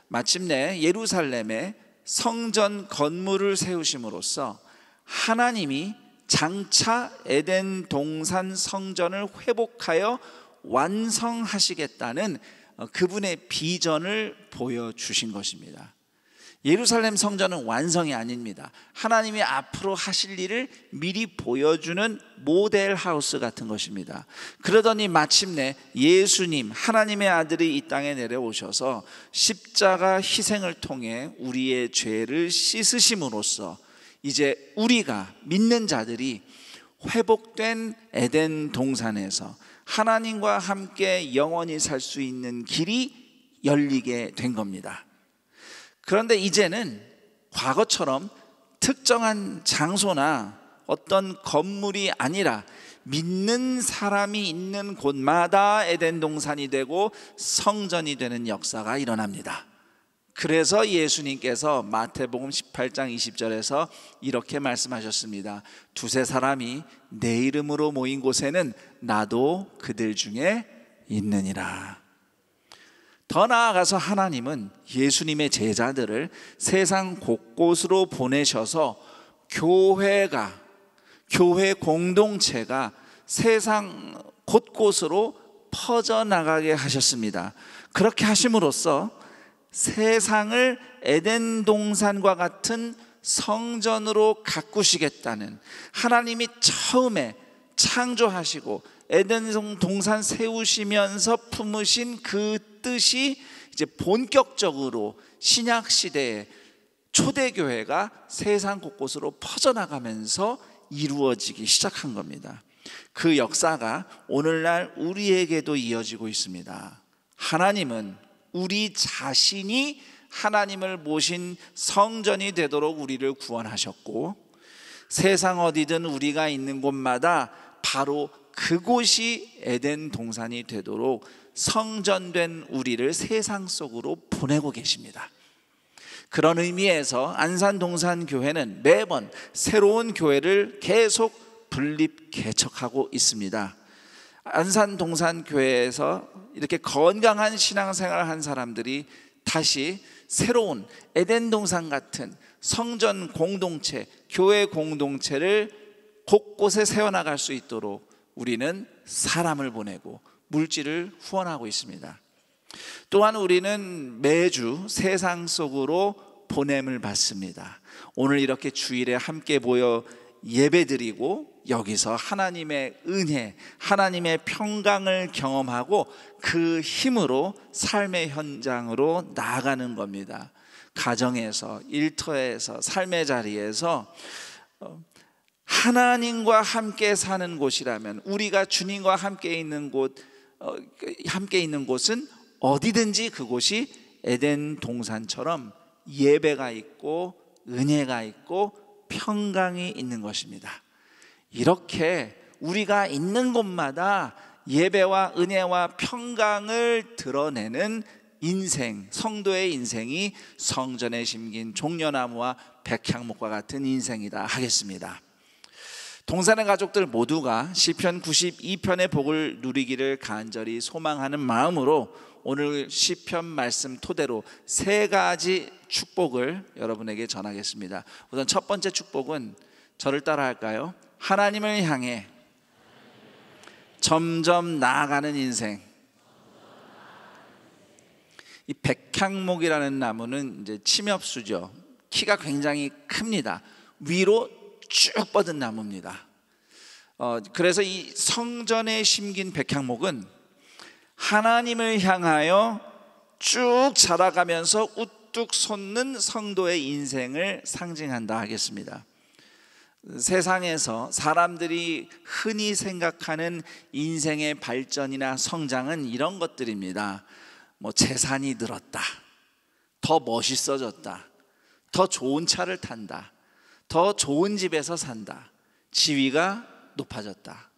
마침내 예루살렘에 성전 건물을 세우심으로써 하나님이 장차 에덴 동산 성전을 회복하여 완성하시겠다는 그분의 비전을 보여주신 것입니다. 예루살렘 성전은 완성이 아닙니다. 하나님이 앞으로 하실 일을 미리 보여주는 모델 하우스 같은 것입니다. 그러더니 마침내 예수님, 하나님의 아들이 이 땅에 내려오셔서 십자가 희생을 통해 우리의 죄를 씻으심으로써 이제 우리가 믿는 자들이 회복된 에덴 동산에서 하나님과 함께 영원히 살 수 있는 길이 열리게 된 겁니다. 그런데 이제는 과거처럼 특정한 장소나 어떤 건물이 아니라 믿는 사람이 있는 곳마다 에덴 동산이 되고 성전이 되는 역사가 일어납니다. 그래서 예수님께서 마태복음 18장 20절에서 이렇게 말씀하셨습니다. 두세 사람이 내 이름으로 모인 곳에는 나도 그들 중에 있느니라. 더 나아가서 하나님은 예수님의 제자들을 세상 곳곳으로 보내셔서 교회 공동체가 세상 곳곳으로 퍼져나가게 하셨습니다. 그렇게 하심으로써 세상을 에덴 동산과 같은 성전으로 가꾸시겠다는, 하나님이 처음에 창조하시고 에덴 동산 세우시면서 품으신 그 뜻이 이제 본격적으로 신약 시대에 초대교회가 세상 곳곳으로 퍼져나가면서 이루어지기 시작한 겁니다. 그 역사가 오늘날 우리에게도 이어지고 있습니다. 하나님은 우리 자신이 하나님을 모신 성전이 되도록 우리를 구원하셨고, 세상 어디든 우리가 있는 곳마다 바로 그곳이 에덴 동산이 되도록 성전된 우리를 세상 속으로 보내고 계십니다. 그런 의미에서 안산동산교회는 매번 새로운 교회를 계속 분립 개척하고 있습니다. 안산동산교회에서 이렇게 건강한 신앙생활을 한 사람들이 다시 새로운 에덴 동산 같은 성전 공동체, 교회 공동체를 곳곳에 세워나갈 수 있도록 우리는 사람을 보내고 물질을 후원하고 있습니다. 또한 우리는 매주 세상 속으로 보냄을 받습니다. 오늘 이렇게 주일에 함께 모여 예배드리고 여기서 하나님의 은혜, 하나님의 평강을 경험하고 그 힘으로 삶의 현장으로 나아가는 겁니다. 가정에서, 일터에서, 삶의 자리에서 하나님과 함께 사는 곳이라면, 우리가 주님과 함께 있는 곳은 어디든지 그곳이 에덴 동산처럼 예배가 있고 은혜가 있고 평강이 있는 것입니다. 이렇게 우리가 있는 곳마다 예배와 은혜와 평강을 드러내는 인생, 성도의 인생이 성전에 심긴 종려나무와 백향목과 같은 인생이다 하겠습니다. 동산의 가족들 모두가 시편 92편의 복을 누리기를 간절히 소망하는 마음으로 오늘 시편 말씀 토대로 세 가지 축복을 여러분에게 전하겠습니다. 우선 첫 번째 축복은 저를 따라 할까요? 하나님을 향해 점점 나아가는 인생. 이 백향목이라는 나무는 이제 침엽수죠. 키가 굉장히 큽니다. 위로 쭉 뻗은 나무입니다. 그래서 이 성전에 심긴 백향목은 하나님을 향하여 쭉 자라가면서 우뚝 솟는 성도의 인생을 상징한다 하겠습니다. 세상에서 사람들이 흔히 생각하는 인생의 발전이나 성장은 이런 것들입니다. 재산이 늘었다, 더 멋있어졌다, 더 좋은 차를 탄다, 더 좋은 집에서 산다, 지위가 높아졌다.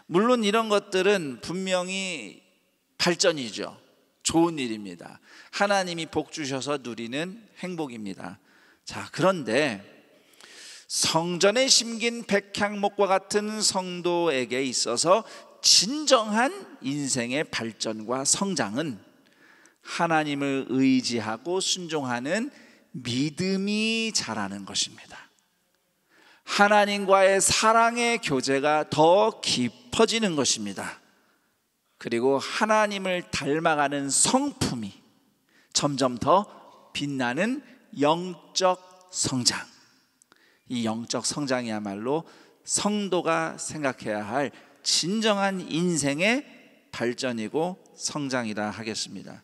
물론 이런 것들은 분명히 발전이죠. 좋은 일입니다. 하나님이 복 주셔서 누리는 행복입니다. 자, 그런데 성전에 심긴 백향목과 같은 성도에게 있어서 진정한 인생의 발전과 성장은 하나님을 의지하고 순종하는 믿음이 자라는 것입니다. 하나님과의 사랑의 교제가 더 깊어지는 것입니다. 그리고 하나님을 닮아가는 성품이 점점 더 빛나는 영적 성장. 이 영적 성장이야말로 성도가 생각해야 할 진정한 인생의 발전이고 성장이라 하겠습니다.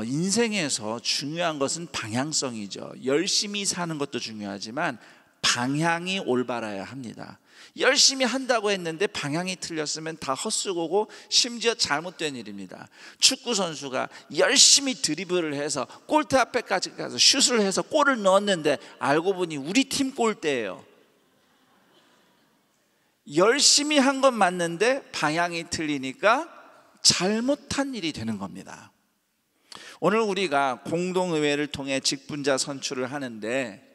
인생에서 중요한 것은 방향성이죠. 열심히 사는 것도 중요하지만 방향이 올바라야 합니다. 열심히 한다고 했는데 방향이 틀렸으면 다 헛수고고 심지어 잘못된 일입니다. 축구 선수가 열심히 드리블을 해서 골대 앞에까지 가서 슛을 해서 골을 넣었는데 알고 보니 우리 팀 골대예요. 열심히 한 건 맞는데 방향이 틀리니까 잘못한 일이 되는 겁니다. 오늘 우리가 공동의회를 통해 직분자 선출을 하는데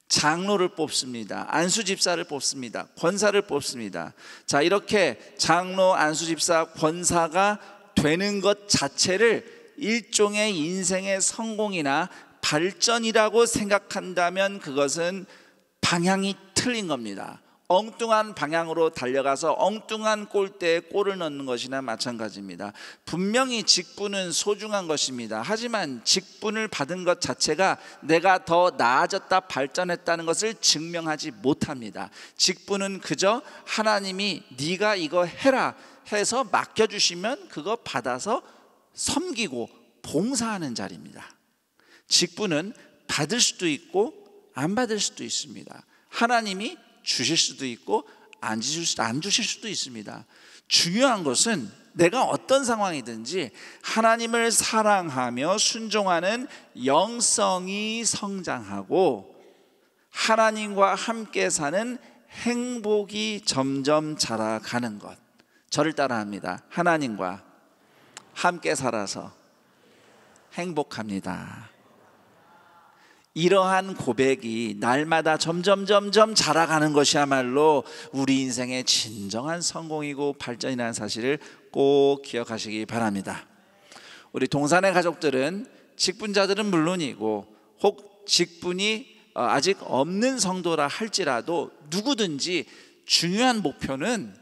장로를 뽑습니다. 안수집사를 뽑습니다. 권사를 뽑습니다. 자, 이렇게 장로, 안수집사, 권사가 되는 것 자체를 일종의 인생의 성공이나 발전이라고 생각한다면 그것은 방향이 틀린 겁니다. 엉뚱한 방향으로 달려가서 엉뚱한 골대에 골을 넣는 것이나 마찬가지입니다. 분명히 직분은 소중한 것입니다. 하지만 직분을 받은 것 자체가 내가 더 나아졌다, 발전했다는 것을 증명하지 못합니다. 직분은 그저 하나님이 네가 이거 해라 해서 맡겨주시면 그거 받아서 섬기고 봉사하는 자리입니다. 직분은 받을 수도 있고 안 받을 수도 있습니다. 하나님이 주실 수도 있고 안 주실 수도 있습니다. 중요한 것은 내가 어떤 상황이든지 하나님을 사랑하며 순종하는 영성이 성장하고 하나님과 함께 사는 행복이 점점 자라가는 것. 저를 따라합니다. 하나님과 함께 살아서 행복합니다. 이러한 고백이 날마다 점점 자라가는 것이야말로 우리 인생의 진정한 성공이고 발전이라는 사실을 꼭 기억하시기 바랍니다. 우리 동산의 가족들은 직분자들은 물론이고 혹 직분이 아직 없는 성도라 할지라도 누구든지 중요한 목표는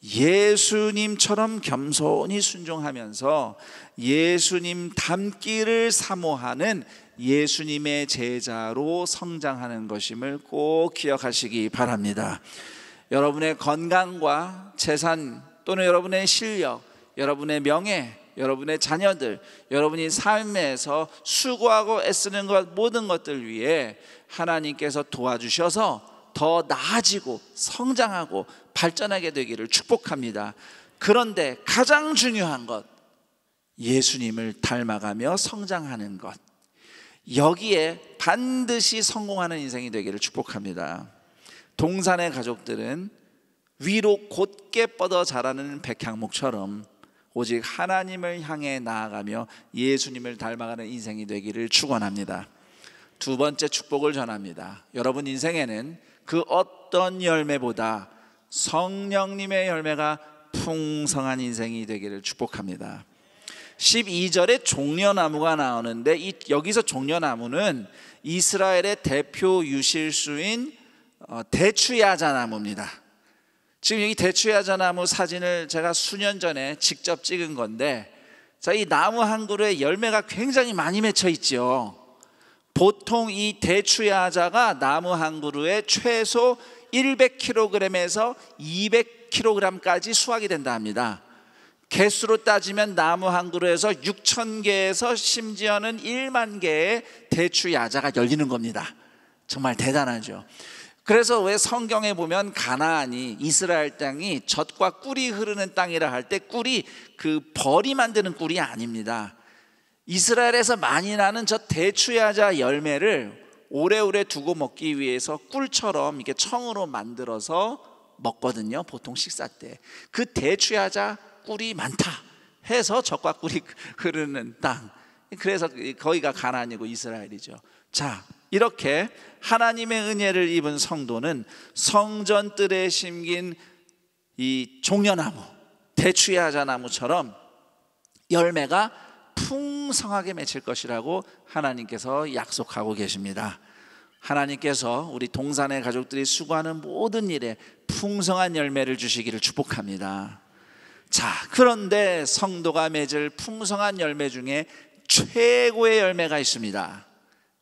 예수님처럼 겸손히 순종하면서 예수님 닮기를 사모하는 예수님의 제자로 성장하는 것임을 꼭 기억하시기 바랍니다. 여러분의 건강과 재산 또는 여러분의 실력, 여러분의 명예, 여러분의 자녀들, 여러분이 삶에서 수고하고 애쓰는 것 모든 것들 위해 하나님께서 도와주셔서 더 나아지고 성장하고 발전하게 되기를 축복합니다. 그런데 가장 중요한 것, 예수님을 닮아가며 성장하는 것, 여기에 반드시 성공하는 인생이 되기를 축복합니다. 동산의 가족들은 위로 곧게 뻗어 자라는 백향목처럼 오직 하나님을 향해 나아가며 예수님을 닮아가는 인생이 되기를 축원합니다. 두 번째 축복을 전합니다. 여러분 인생에는 그 어떤 열매보다 성령님의 열매가 풍성한 인생이 되기를 축복합니다. 12절에 종려나무가 나오는데 여기서 종려나무는 이스라엘의 대표 유실수인 대추야자나무입니다. 지금 이 대추야자나무 사진을 제가 수년 전에 직접 찍은 건데, 자, 이 나무 한 그루에 열매가 굉장히 많이 맺혀 있죠. 보통 이 대추야자가 나무 한 그루에 최소 100kg에서 200kg까지 수확이 된다 합니다. 개수로 따지면 나무 한 그루에서 6,000개에서 심지어는 1만 개의 대추야자가 열리는 겁니다. 정말 대단하죠. 그래서 왜 성경에 보면 가나안이, 이스라엘 땅이 젖과 꿀이 흐르는 땅이라 할 때 꿀이 그 벌이 만드는 꿀이 아닙니다. 이스라엘에서 많이 나는 저 대추야자 열매를 오래오래 두고 먹기 위해서 꿀처럼 이렇게 청으로 만들어서 먹거든요. 보통 식사 때. 그 대추야자 꿀이 많다 해서 젖과 꿀이 흐르는 땅, 그래서 거기가 가나안이고 이스라엘이죠. 자, 이렇게 하나님의 은혜를 입은 성도는 성전뜰에 심긴 이 종려나무, 대추야자나무처럼 열매가 풍성하게 맺힐 것이라고 하나님께서 약속하고 계십니다. 하나님께서 우리 동산의 가족들이 수고하는 모든 일에 풍성한 열매를 주시기를 축복합니다. 자, 그런데 성도가 맺을 풍성한 열매 중에 최고의 열매가 있습니다.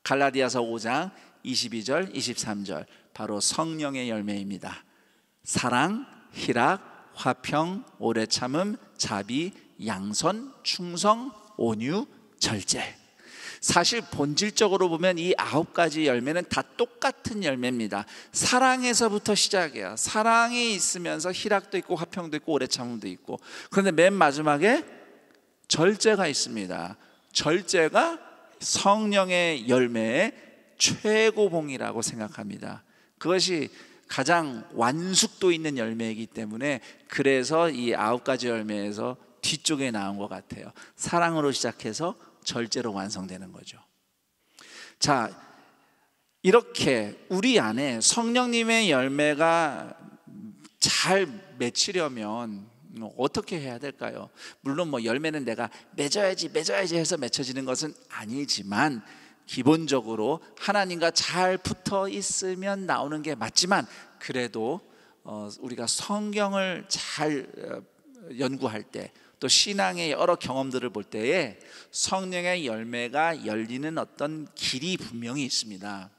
갈라디아서 5장 22절 23절, 바로 성령의 열매입니다. 사랑, 희락, 화평, 오래 참음, 자비, 양선, 충성, 온유, 절제. 사실 본질적으로 보면 이 9가지 열매는 다 똑같은 열매입니다. 사랑에서부터 시작해요. 사랑이 있으면서 희락도 있고 화평도 있고 오래 참음도 있고, 그런데 맨 마지막에 절제가 있습니다. 절제가 성령의 열매의 최고봉이라고 생각합니다. 그것이 가장 완숙도 있는 열매이기 때문에, 그래서 이 9가지 열매에서 뒤쪽에 나온 것 같아요. 사랑으로 시작해서 절제로 완성되는 거죠. 자, 이렇게 우리 안에 성령님의 열매가 잘 맺히려면 어떻게 해야 될까요? 물론 뭐 열매는 내가 맺어야지 해서 맺혀지는 것은 아니지만, 기본적으로 하나님과 잘 붙어 있으면 나오는 게 맞지만, 그래도 우리가 성경을 잘 연구할 때, 또 신앙의 여러 경험들을 볼 때에 성령의 열매가 열리는 어떤 길이 분명히 있습니다.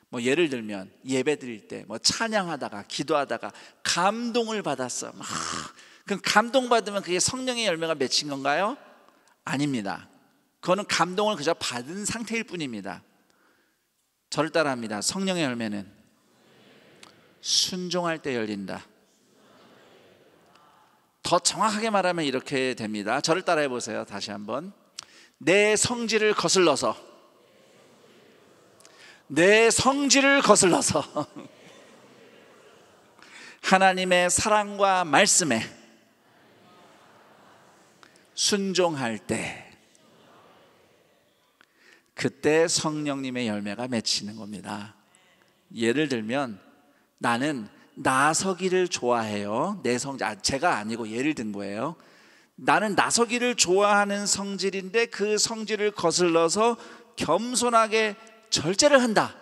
뭐 예를 들면 예배 드릴 때 뭐 찬양하다가 기도하다가 감동을 받았어. 그럼 감동받으면 그게 성령의 열매가 맺힌 건가요? 아닙니다. 그거는 감동을 그저 받은 상태일 뿐입니다. 저를 따라합니다. 성령의 열매는 순종할 때 열린다. 더 정확하게 말하면 이렇게 됩니다. 저를 따라해 보세요. 다시 한번. 내 성질을 거슬러서 하나님의 사랑과 말씀에 순종할 때, 그때 성령님의 열매가 맺히는 겁니다. 예를 들면 나는 나서기를 좋아해요. 제가 아니고 예를 든 거예요. 나는 나서기를 좋아하는 성질인데 그 성질을 거슬러서 겸손하게 절제를 한다.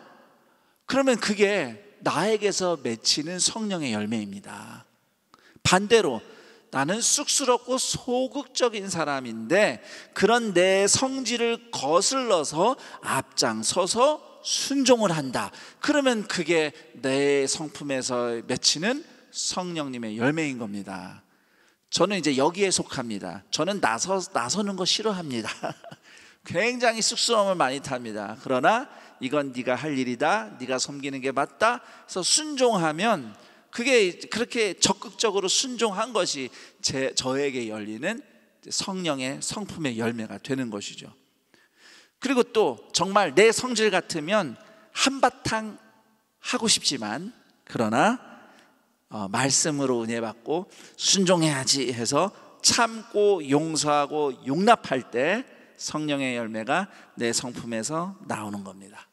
그러면 그게 나에게서 맺히는 성령의 열매입니다. 반대로 나는 쑥스럽고 소극적인 사람인데 그런 내 성질을 거슬러서 앞장서서 순종을 한다. 그러면 그게 내 성품에서 맺히는 성령님의 열매인 겁니다. 저는 이제 여기에 속합니다. 저는 나서는 거 싫어합니다. 굉장히 쑥스러움을 많이 탑니다. 그러나 이건 네가 할 일이다, 네가 섬기는 게 맞다 그래서 순종하면, 그게 그렇게 적극적으로 순종한 것이 저에게 열리는 성령의 성품의 열매가 되는 것이죠. 그리고 또 정말 내 성질 같으면 한바탕 하고 싶지만, 그러나 말씀으로 은혜 받고 순종해야지 해서 참고 용서하고 용납할 때 성령의 열매가 내 성품에서 나오는 겁니다.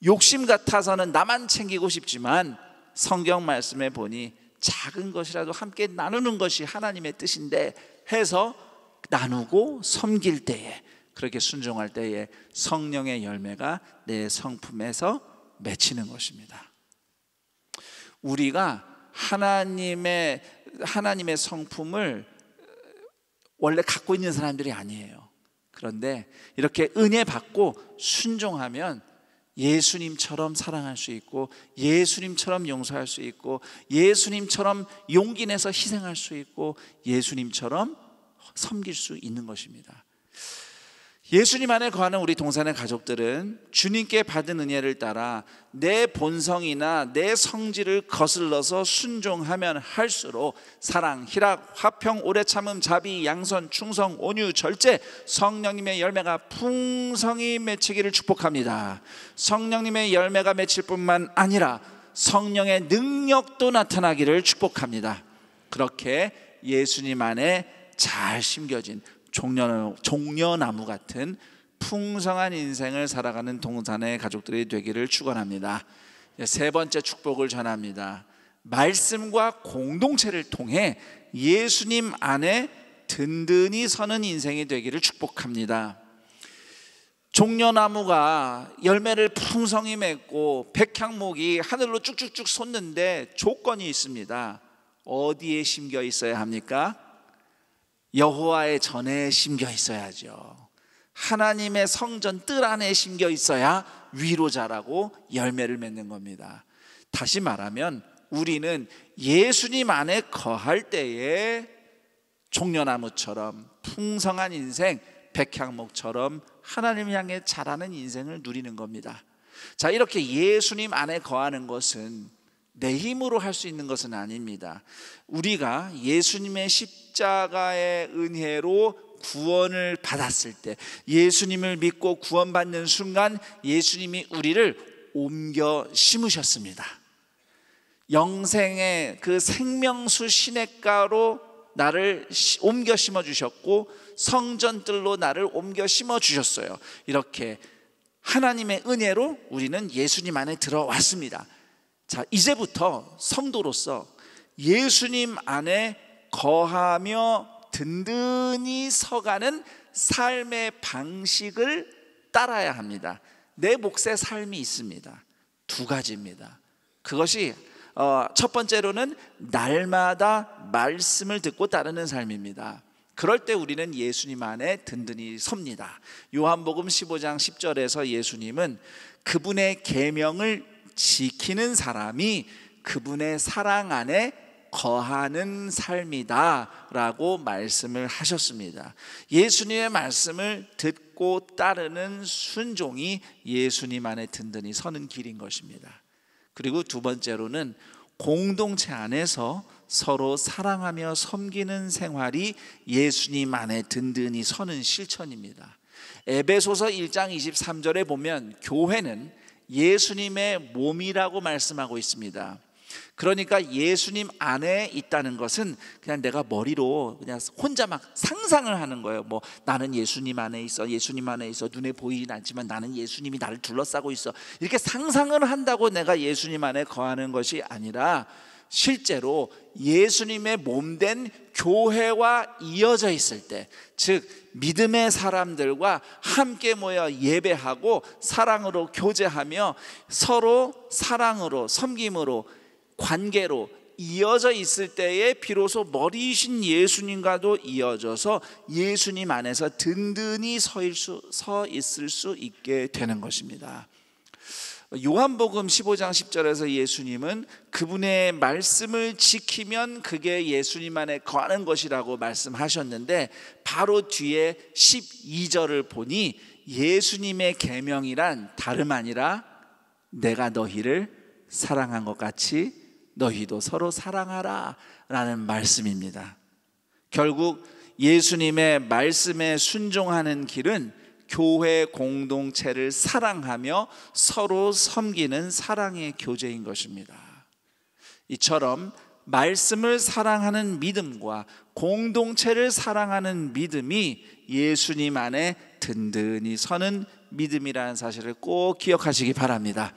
욕심 같아서는 나만 챙기고 싶지만 성경 말씀에 보니 작은 것이라도 함께 나누는 것이 하나님의 뜻인데 해서 나누고 섬길 때에, 그렇게 순종할 때에 성령의 열매가 내 성품에서 맺히는 것입니다. 우리가 하나님의 성품을 원래 갖고 있는 사람들이 아니에요. 그런데 이렇게 은혜 받고 순종하면 예수님처럼 사랑할 수 있고, 예수님처럼 용서할 수 있고, 예수님처럼 용기 내서 희생할 수 있고, 예수님처럼 섬길 수 있는 것입니다. 예수님 안에 거하는 우리 동산의 가족들은 주님께 받은 은혜를 따라 내 본성이나 내 성질을 거슬러서 순종하면 할수록 사랑, 희락, 화평, 오래 참음, 자비, 양선, 충성, 온유, 절제, 성령님의 열매가 풍성히 맺히기를 축복합니다. 성령님의 열매가 맺힐 뿐만 아니라 성령의 능력도 나타나기를 축복합니다. 그렇게 예수님 안에 잘 심겨진 종려나무 같은 풍성한 인생을 살아가는 동산의 가족들이 되기를 축원합니다. 세 번째 축복을 전합니다. 말씀과 공동체를 통해 예수님 안에 든든히 서는 인생이 되기를 축복합니다. 종려나무가 열매를 풍성히 맺고 백향목이 하늘로 쭉쭉쭉 솟는데 조건이 있습니다. 어디에 심겨 있어야 합니까? 여호와의 전에 심겨 있어야죠. 하나님의 성전 뜰 안에 심겨 있어야 위로 자라고 열매를 맺는 겁니다. 다시 말하면 우리는 예수님 안에 거할 때에 종려나무처럼 풍성한 인생, 백향목처럼 하나님을 향해 자라는 인생을 누리는 겁니다. 자, 이렇게 예수님 안에 거하는 것은 내 힘으로 할 수 있는 것은 아닙니다. 우리가 예수님의 십자가의 은혜로 구원을 받았을 때, 예수님을 믿고 구원받는 순간 예수님이 우리를 옮겨 심으셨습니다. 영생의 그 생명수 시냇가로 나를 옮겨 심어주셨고 성전뜰로 나를 옮겨 심어주셨어요. 이렇게 하나님의 은혜로 우리는 예수님 안에 들어왔습니다. 자, 이제부터 성도로서 예수님 안에 거하며 든든히 서가는 삶의 방식을 따라야 합니다. 내 몫의 삶이 있습니다. 두 가지입니다. 그것이 첫 번째로는 날마다 말씀을 듣고 따르는 삶입니다. 그럴 때 우리는 예수님 안에 든든히 섭니다. 요한복음 15장 10절에서 예수님은 그분의 계명을 지키는 사람이 그분의 사랑 안에 거하는 삶이다 라고 말씀을 하셨습니다. 예수님의 말씀을 듣고 따르는 순종이 예수님 안에 든든히 서는 길인 것입니다. 그리고 두 번째로는 공동체 안에서 서로 사랑하며 섬기는 생활이 예수님 안에 든든히 서는 실천입니다. 에베소서 1장 23절에 보면 교회는 예수님의 몸이라고 말씀하고 있습니다. 그러니까 예수님 안에 있다는 것은 그냥 내가 머리로 그냥 혼자 막 상상을 하는 거예요. 뭐 나는 예수님 안에 있어, 예수님 안에 있어. 눈에 보이진 않지만 나는 예수님이 나를 둘러싸고 있어. 이렇게 상상을 한다고 내가 예수님 안에 거하는 것이 아니라 실제로 예수님의 몸된 교회와 이어져 있을 때, 즉 믿음의 사람들과 함께 모여 예배하고 사랑으로 교제하며 서로 사랑으로 섬김으로 관계로 이어져 있을 때에 비로소 머리이신 예수님과도 이어져서 예수님 안에서 든든히 서 있을 수 있게 되는 것입니다. 요한복음 15장 10절에서 예수님은 그분의 말씀을 지키면 그게 예수님 안에 거하는 것이라고 말씀하셨는데, 바로 뒤에 12절을 보니 예수님의 계명이란 다름 아니라 내가 너희를 사랑한 것 같이 너희도 서로 사랑하라 라는 말씀입니다. 결국 예수님의 말씀에 순종하는 길은 교회 공동체를 사랑하며 서로 섬기는 사랑의 교제인 것입니다. 이처럼 말씀을 사랑하는 믿음과 공동체를 사랑하는 믿음이 예수님 안에 든든히 서는 믿음이라는 사실을 꼭 기억하시기 바랍니다.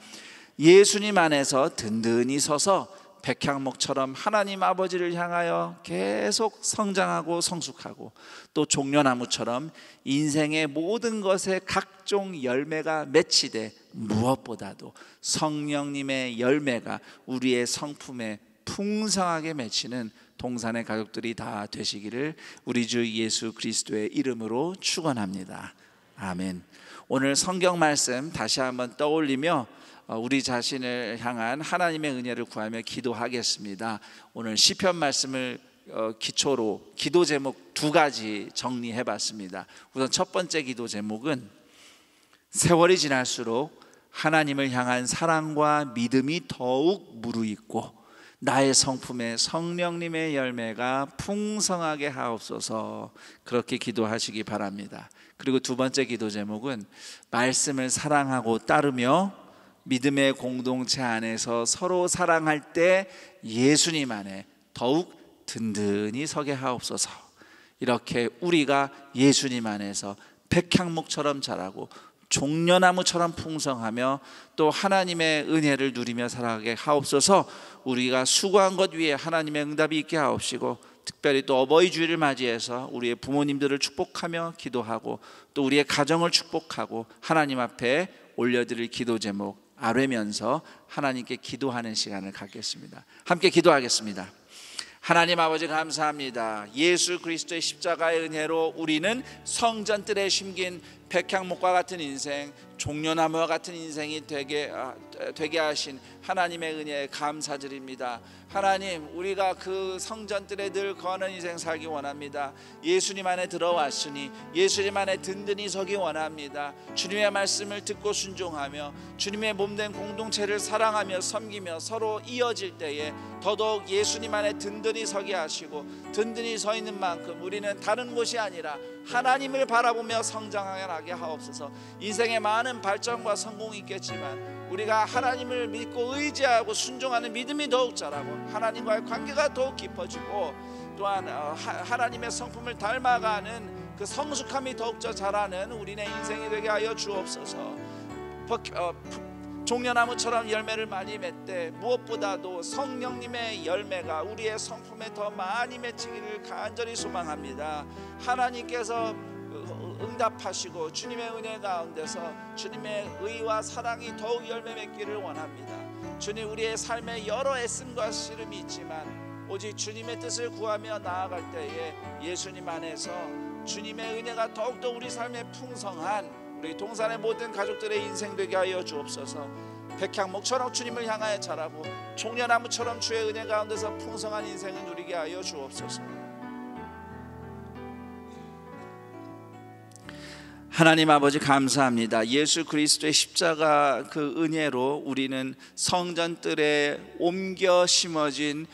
예수님 안에서 든든히 서서 백향목처럼 하나님 아버지를 향하여 계속 성장하고 성숙하고, 또 종려나무처럼 인생의 모든 것에 각종 열매가 맺히되 무엇보다도 성령님의 열매가 우리의 성품에 풍성하게 맺히는 동산의 가족들이 다 되시기를 우리 주 예수 그리스도의 이름으로 축원합니다. 아멘. 오늘 성경 말씀 다시 한번 떠올리며 우리 자신을 향한 하나님의 은혜를 구하며 기도하겠습니다. 오늘 시편 말씀을 기초로 기도 제목 두 가지 정리해 봤습니다. 우선 첫 번째 기도 제목은 세월이 지날수록 하나님을 향한 사랑과 믿음이 더욱 무르익고 나의 성품에 성령님의 열매가 풍성하게 하옵소서, 그렇게 기도하시기 바랍니다. 그리고 두 번째 기도 제목은 말씀을 사랑하고 따르며 믿음의 공동체 안에서 서로 사랑할 때 예수님 안에 더욱 든든히 서게 하옵소서. 이렇게 우리가 예수님 안에서 백향목처럼 자라고 종려나무처럼 풍성하며 또 하나님의 은혜를 누리며 살아가게 하옵소서. 우리가 수고한 것 위에 하나님의 응답이 있게 하옵시고 특별히 또 어버이 주일을 맞이해서 우리의 부모님들을 축복하며 기도하고 또 우리의 가정을 축복하고 하나님 앞에 올려드릴 기도 제목 아뢰면서 하나님께 기도하는 시간을 갖겠습니다. 함께 기도하겠습니다. 하나님 아버지 감사합니다. 예수 그리스도의 십자가의 은혜로 우리는 성전들에 심긴 백향목과 같은 인생, 종려나무와 같은 인생이 되게 하신 하나님의 은혜에 감사드립니다. 하나님, 우리가 그 성전들에 늘 거하는 인생 살기 원합니다. 예수님 안에 들어왔으니 예수님 안에 든든히 서기 원합니다. 주님의 말씀을 듣고 순종하며 주님의 몸된 공동체를 사랑하며 섬기며 서로 이어질 때에 더더욱 예수님 안에 든든히 서게 하시고 든든히 서 있는 만큼 우리는 다른 곳이 아니라 하나님을 바라보며 성장하게 하옵소서. 인생에 많은 발전과 성공이 있겠지만 우리가 하나님을 믿고 의지하고 순종하는 믿음이 더욱 자라고 하나님과의 관계가 더욱 깊어지고 또한 하나님의 성품을 닮아가는 그 성숙함이 더욱더 자라는 우리네 인생이 되게 하여 주옵소서. 종려나무처럼 열매를 많이 맺되 무엇보다도 성령님의 열매가 우리의 성품에 더 많이 맺히기를 간절히 소망합니다. 하나님께서 응답하시고 주님의 은혜 가운데서 주님의 의와 사랑이 더욱 열매 맺기를 원합니다. 주님, 우리의 삶에 여러 애씀과 시름이 있지만 오직 주님의 뜻을 구하며 나아갈 때에 예수님 안에서 주님의 은혜가 더욱더 우리 삶에 풍성한 우리 동산의 모든 가족들의 인생 되게 하여 주옵소서. 백향목처럼 주님을 향하여 자라고 종려나무처럼 주의 은혜 가운데서 풍성한 인생을 누리게 하여 주옵소서. 하나님 아버지 감사합니다. 예수 그리스도의 십자가 그 은혜로 우리는 성전들에 옮겨 심어진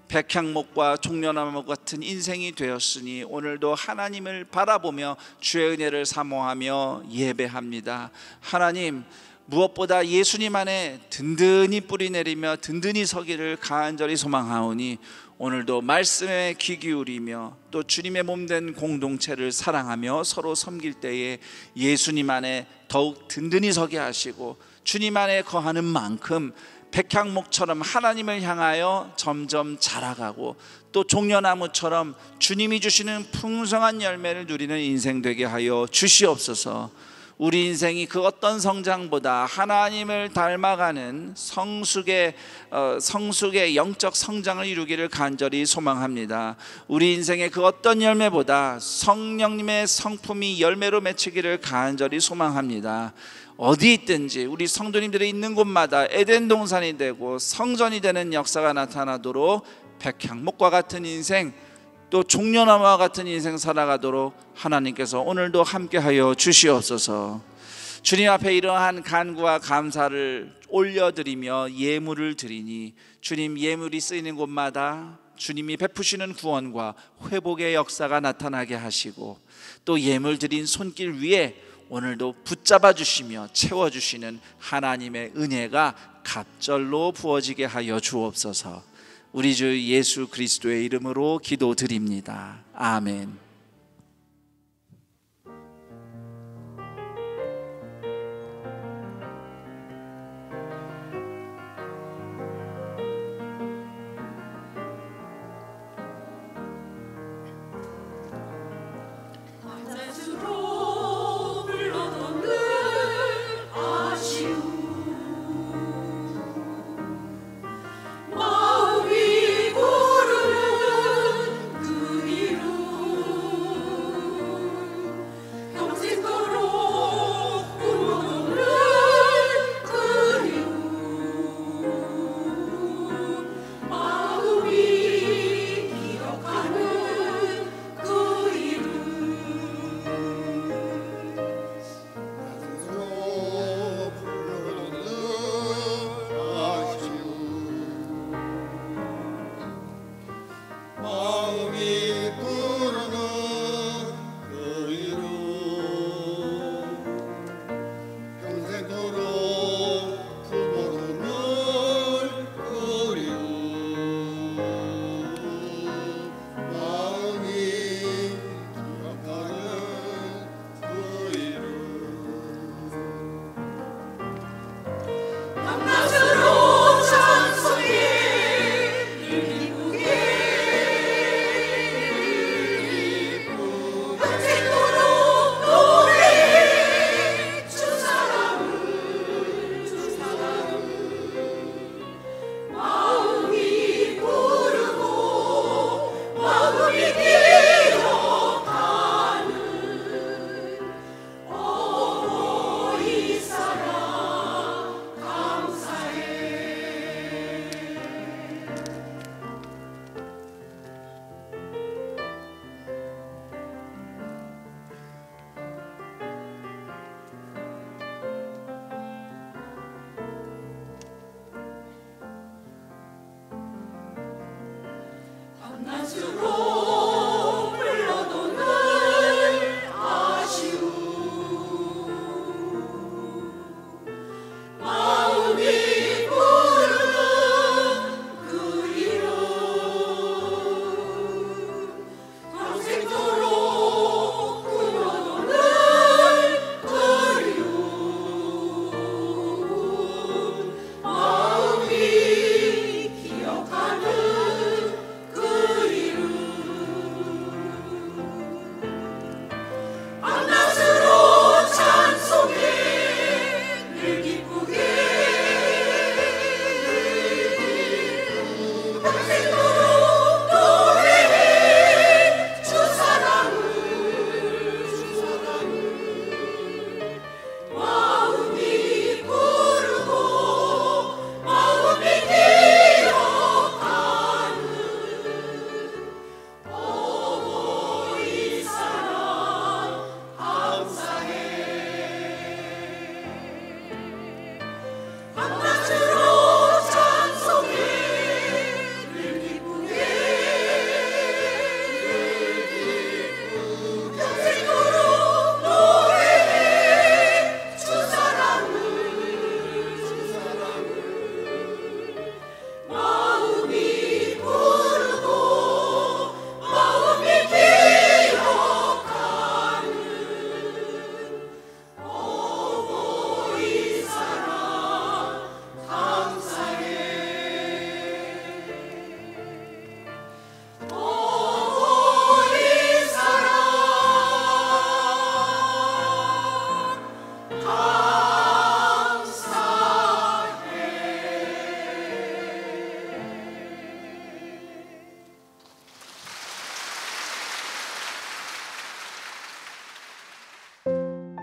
백향목과 종려나무 같은 인생이 되었으니 오늘도 하나님을 바라보며 주의 은혜를 사모하며 예배합니다. 하나님, 무엇보다 예수님 안에 든든히 뿌리 내리며 든든히 서기를 간절히 소망하오니 오늘도 말씀에 귀 기울이며 또 주님의 몸된 공동체를 사랑하며 서로 섬길 때에 예수님 안에 더욱 든든히 서게 하시고 주님 안에 거하는 만큼 백향목처럼 하나님을 향하여 점점 자라가고 또 종려나무처럼 주님이 주시는 풍성한 열매를 누리는 인생 되게 하여 주시옵소서. 우리 인생이 그 어떤 성장보다 하나님을 닮아가는 성숙의 영적 성장을 이루기를 간절히 소망합니다. 우리 인생의 그 어떤 열매보다 성령님의 성품이 열매로 맺히기를 간절히 소망합니다. 어디 있든지 우리 성도님들이 있는 곳마다 에덴 동산이 되고 성전이 되는 역사가 나타나도록 백향목과 같은 인생 또 종려나무와 같은 인생 살아가도록 하나님께서 오늘도 함께하여 주시옵소서. 주님 앞에 이러한 간구와 감사를 올려드리며 예물을 드리니 주님, 예물이 쓰이는 곳마다 주님이 베푸시는 구원과 회복의 역사가 나타나게 하시고 또 예물 드린 손길 위에 오늘도 붙잡아 주시며 채워주시는 하나님의 은혜가 갑절로 부어지게 하여 주옵소서. 우리 주 예수 그리스도의 이름으로 기도드립니다. 아멘. 마음이 고르는 그 이름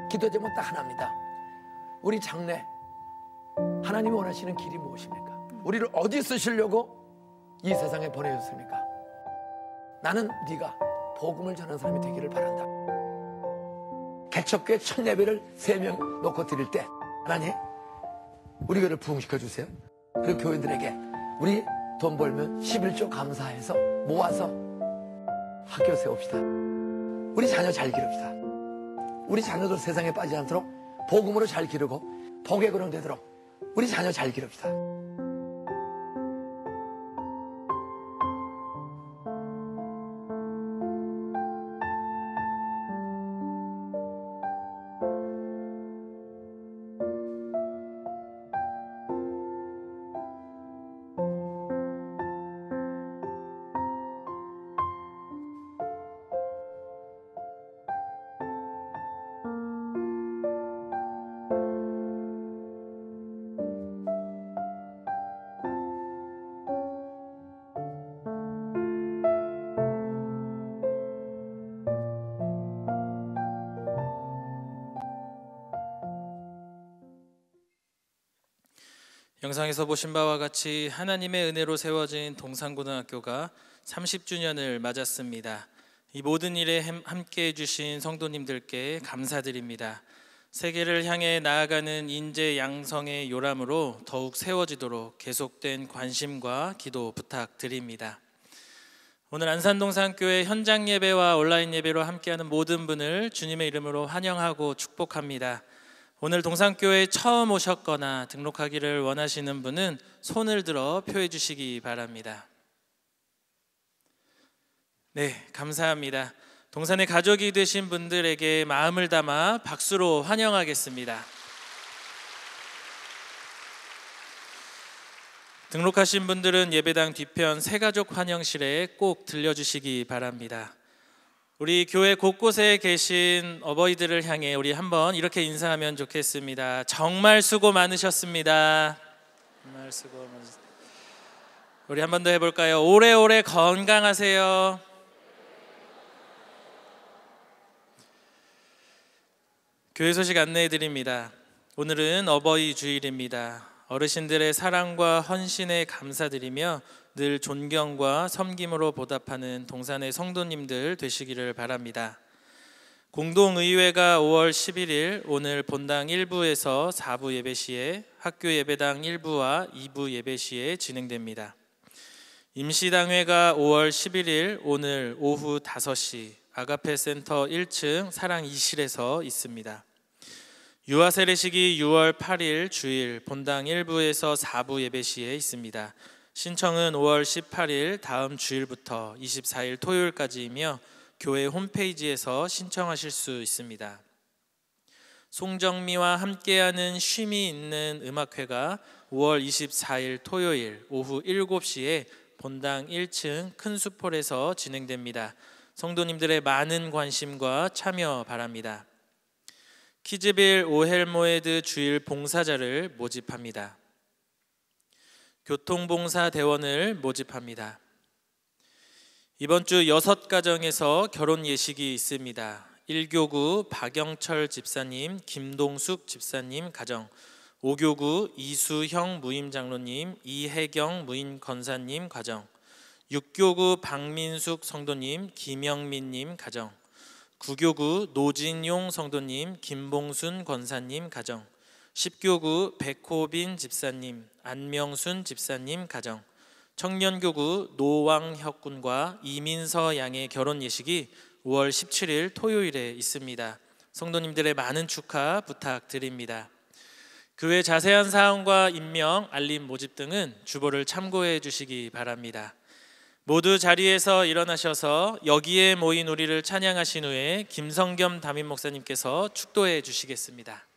기도 제목 딱 하나입니다. 우리 장래 하나님이 원하시는 길이 무엇입니까? 우리를 어디 쓰시려고 이 세상에 보내셨습니까? 나는 네가 복음을 전하는 사람이 되기를 바란다. 개척교회 첫 예배를 3명 놓고 드릴 때 하나님 우리 교회를 부흥시켜 주세요. 그리고 교회들에게 우리 돈 벌면 11조 감사해서 모아서 학교 세웁시다. 우리 자녀 잘 기릅시다. 우리 자녀들 세상에 빠지지 않도록 복음으로 잘 기르고 복의 근원 되도록 우리 자녀 잘 기릅시다. 영상에서 보신 바와 같이 하나님의 은혜로 세워진 동산고등학교가 30주년을 맞았습니다. 이 모든 일에 함께해 주신 성도님들께 감사드립니다. 세계를 향해 나아가는 인재 양성의 요람으로 더욱 세워지도록 계속된 관심과 기도 부탁드립니다. 오늘 안산동산교회 현장 예배와 온라인 예배로 함께하는 모든 분을 주님의 이름으로 환영하고 축복합니다. 오늘 동산교회에 처음 오셨거나 등록하기를 원하시는 분은 손을 들어 표해 주시기 바랍니다. 네, 감사합니다. 동산의 가족이 되신 분들에게 마음을 담아 박수로 환영하겠습니다. 등록하신 분들은 예배당 뒤편 새가족 환영실에 꼭 들려주시기 바랍니다. 우리 교회 곳곳에 계신 어버이들을 향해 우리 한번 이렇게 인사하면 좋겠습니다. 정말 수고 많으셨습니다. 정말 수고 많으셨습니다. 우리 한 번 더 해볼까요? 오래오래 건강하세요. 교회 소식 안내해 드립니다. 오늘은 어버이 주일입니다. 어르신들의 사랑과 헌신에 감사드리며 늘 존경과 섬김으로 보답하는 동산의 성도님들 되시기를 바랍니다. 공동의회가 5월 11일 오늘 본당 1부에서 4부 예배 시에 학교 예배당 1부와 2부 예배 시에 진행됩니다. 임시당회가 5월 11일 오늘 오후 5시 아가페 센터 1층 사랑 2실에서 있습니다. 유아 세례식이 6월 8일 주일 본당 1부에서 4부 예배 시에 있습니다. 신청은 5월 18일 다음 주일부터 24일 토요일까지이며 교회 홈페이지에서 신청하실 수 있습니다. 송정미와 함께하는 쉼이 있는 음악회가 5월 24일 토요일 오후 7시에 본당 1층 큰 수폴에서 진행됩니다. 성도님들의 많은 관심과 참여 바랍니다. 키즈빌 오헬모에드 주일 봉사자를 모집합니다. 교통봉사 대원을 모집합니다. 이번 주 6가정에서 결혼 예식이 있습니다. 1교구 박영철 집사님, 김동숙 집사님 가정, 5교구 이수형 무임장로님, 이혜경 무임건사님 가정, 6교구 박민숙 성도님, 김영민님 가정, 9교구 노진용 성도님, 김봉순 권사님 가정, 10교구 백호빈 집사님, 안명순 집사님 가정, 청년교구 노왕혁 군과 이민서 양의 결혼 예식이 5월 17일 토요일에 있습니다. 성도님들의 많은 축하 부탁드립니다. 그 외 자세한 사항과 임명, 알림 모집 등은 주보를 참고해 주시기 바랍니다. 모두 자리에서 일어나셔서 여기에 모인 우리를 찬양하신 후에 김성겸 담임 목사님께서 축도해 주시겠습니다.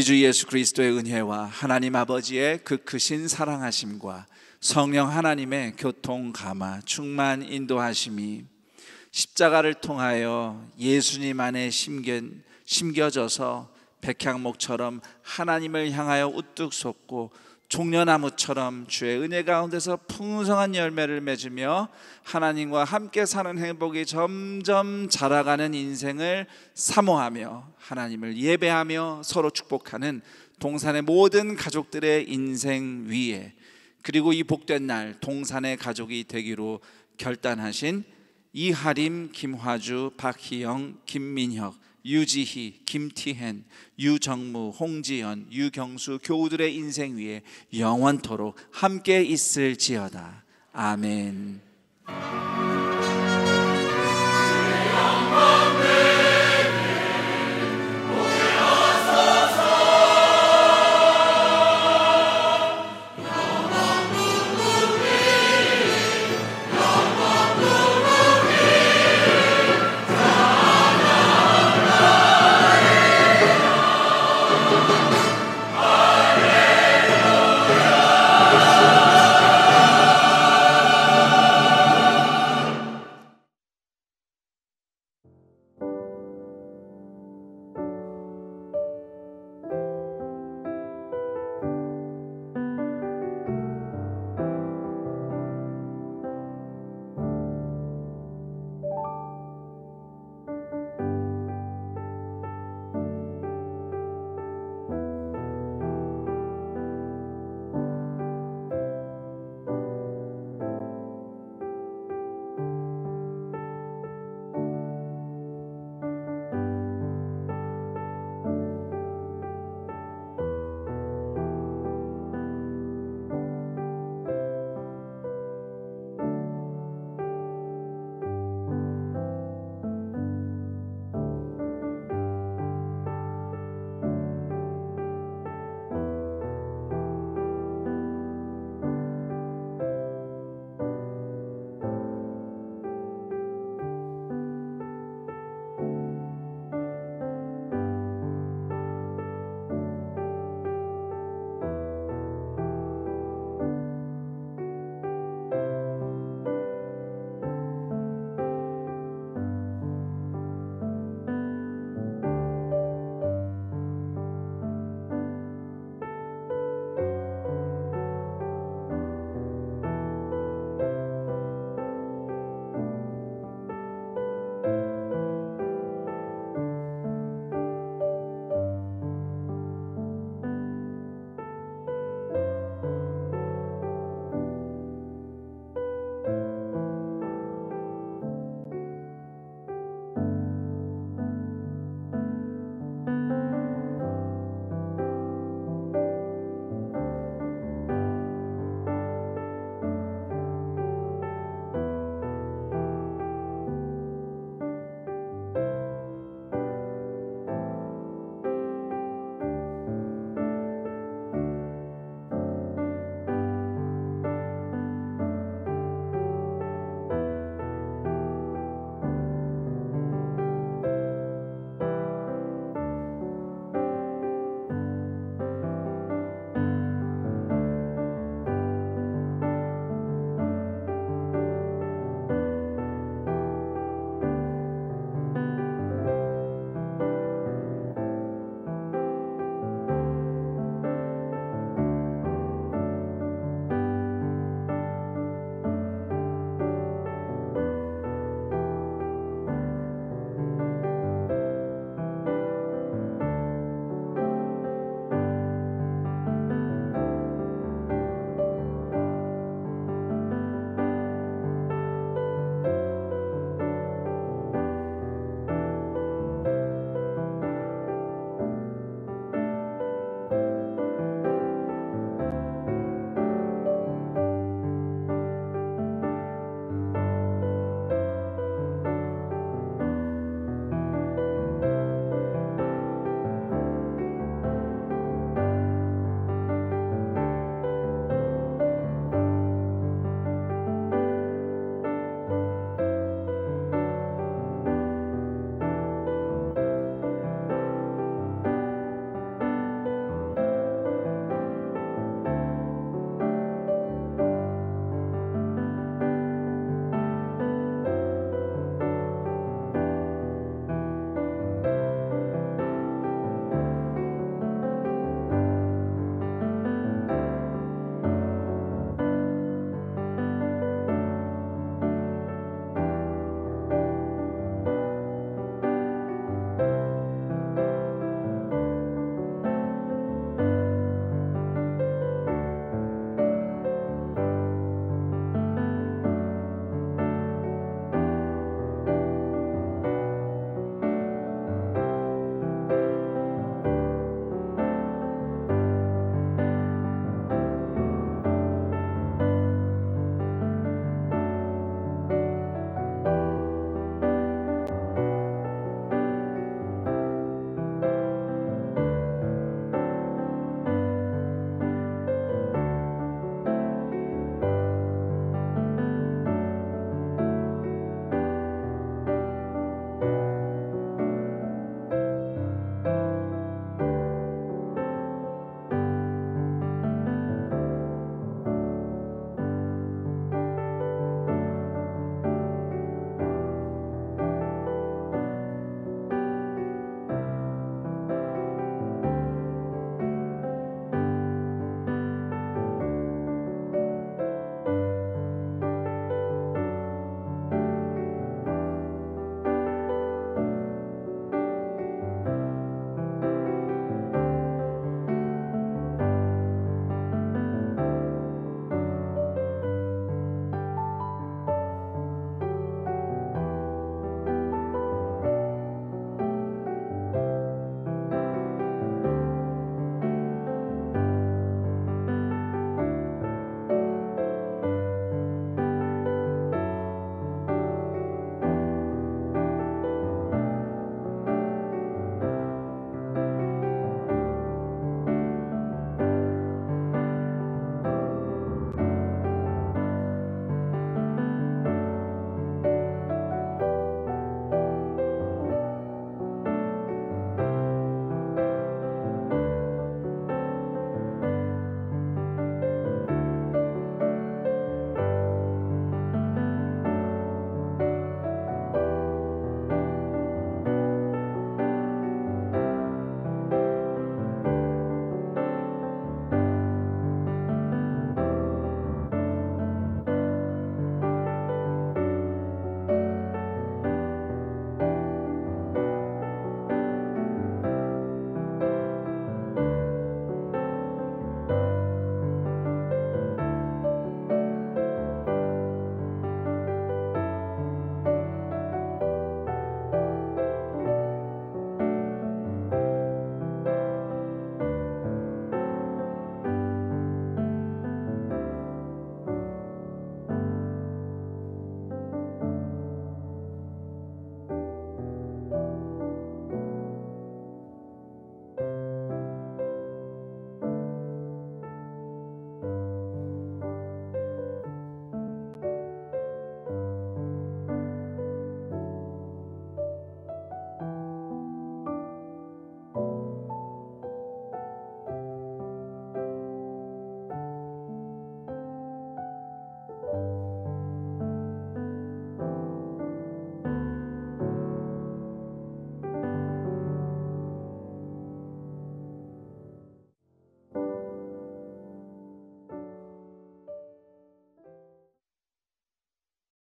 우리 주 예수 그리스도의 은혜와 하나님 아버지의 그 크신 사랑하심과 성령 하나님의 교통 감화 충만 인도하심이 십자가를 통하여 예수님 안에 심겨져서 백향목처럼 하나님을 향하여 우뚝 솟고 종려나무처럼 주의 은혜 가운데서 풍성한 열매를 맺으며 하나님과 함께 사는 행복이 점점 자라가는 인생을 사모하며 하나님을 예배하며 서로 축복하는 동산의 모든 가족들의 인생 위에, 그리고 이 복된 날 동산의 가족이 되기로 결단하신 이하림, 김화주, 박희영, 김민혁, 유지희, 김티hen, 유정무, 홍지연, 유경수 교우들의 인생 위에 영원토록 함께 있을지어다. 아멘.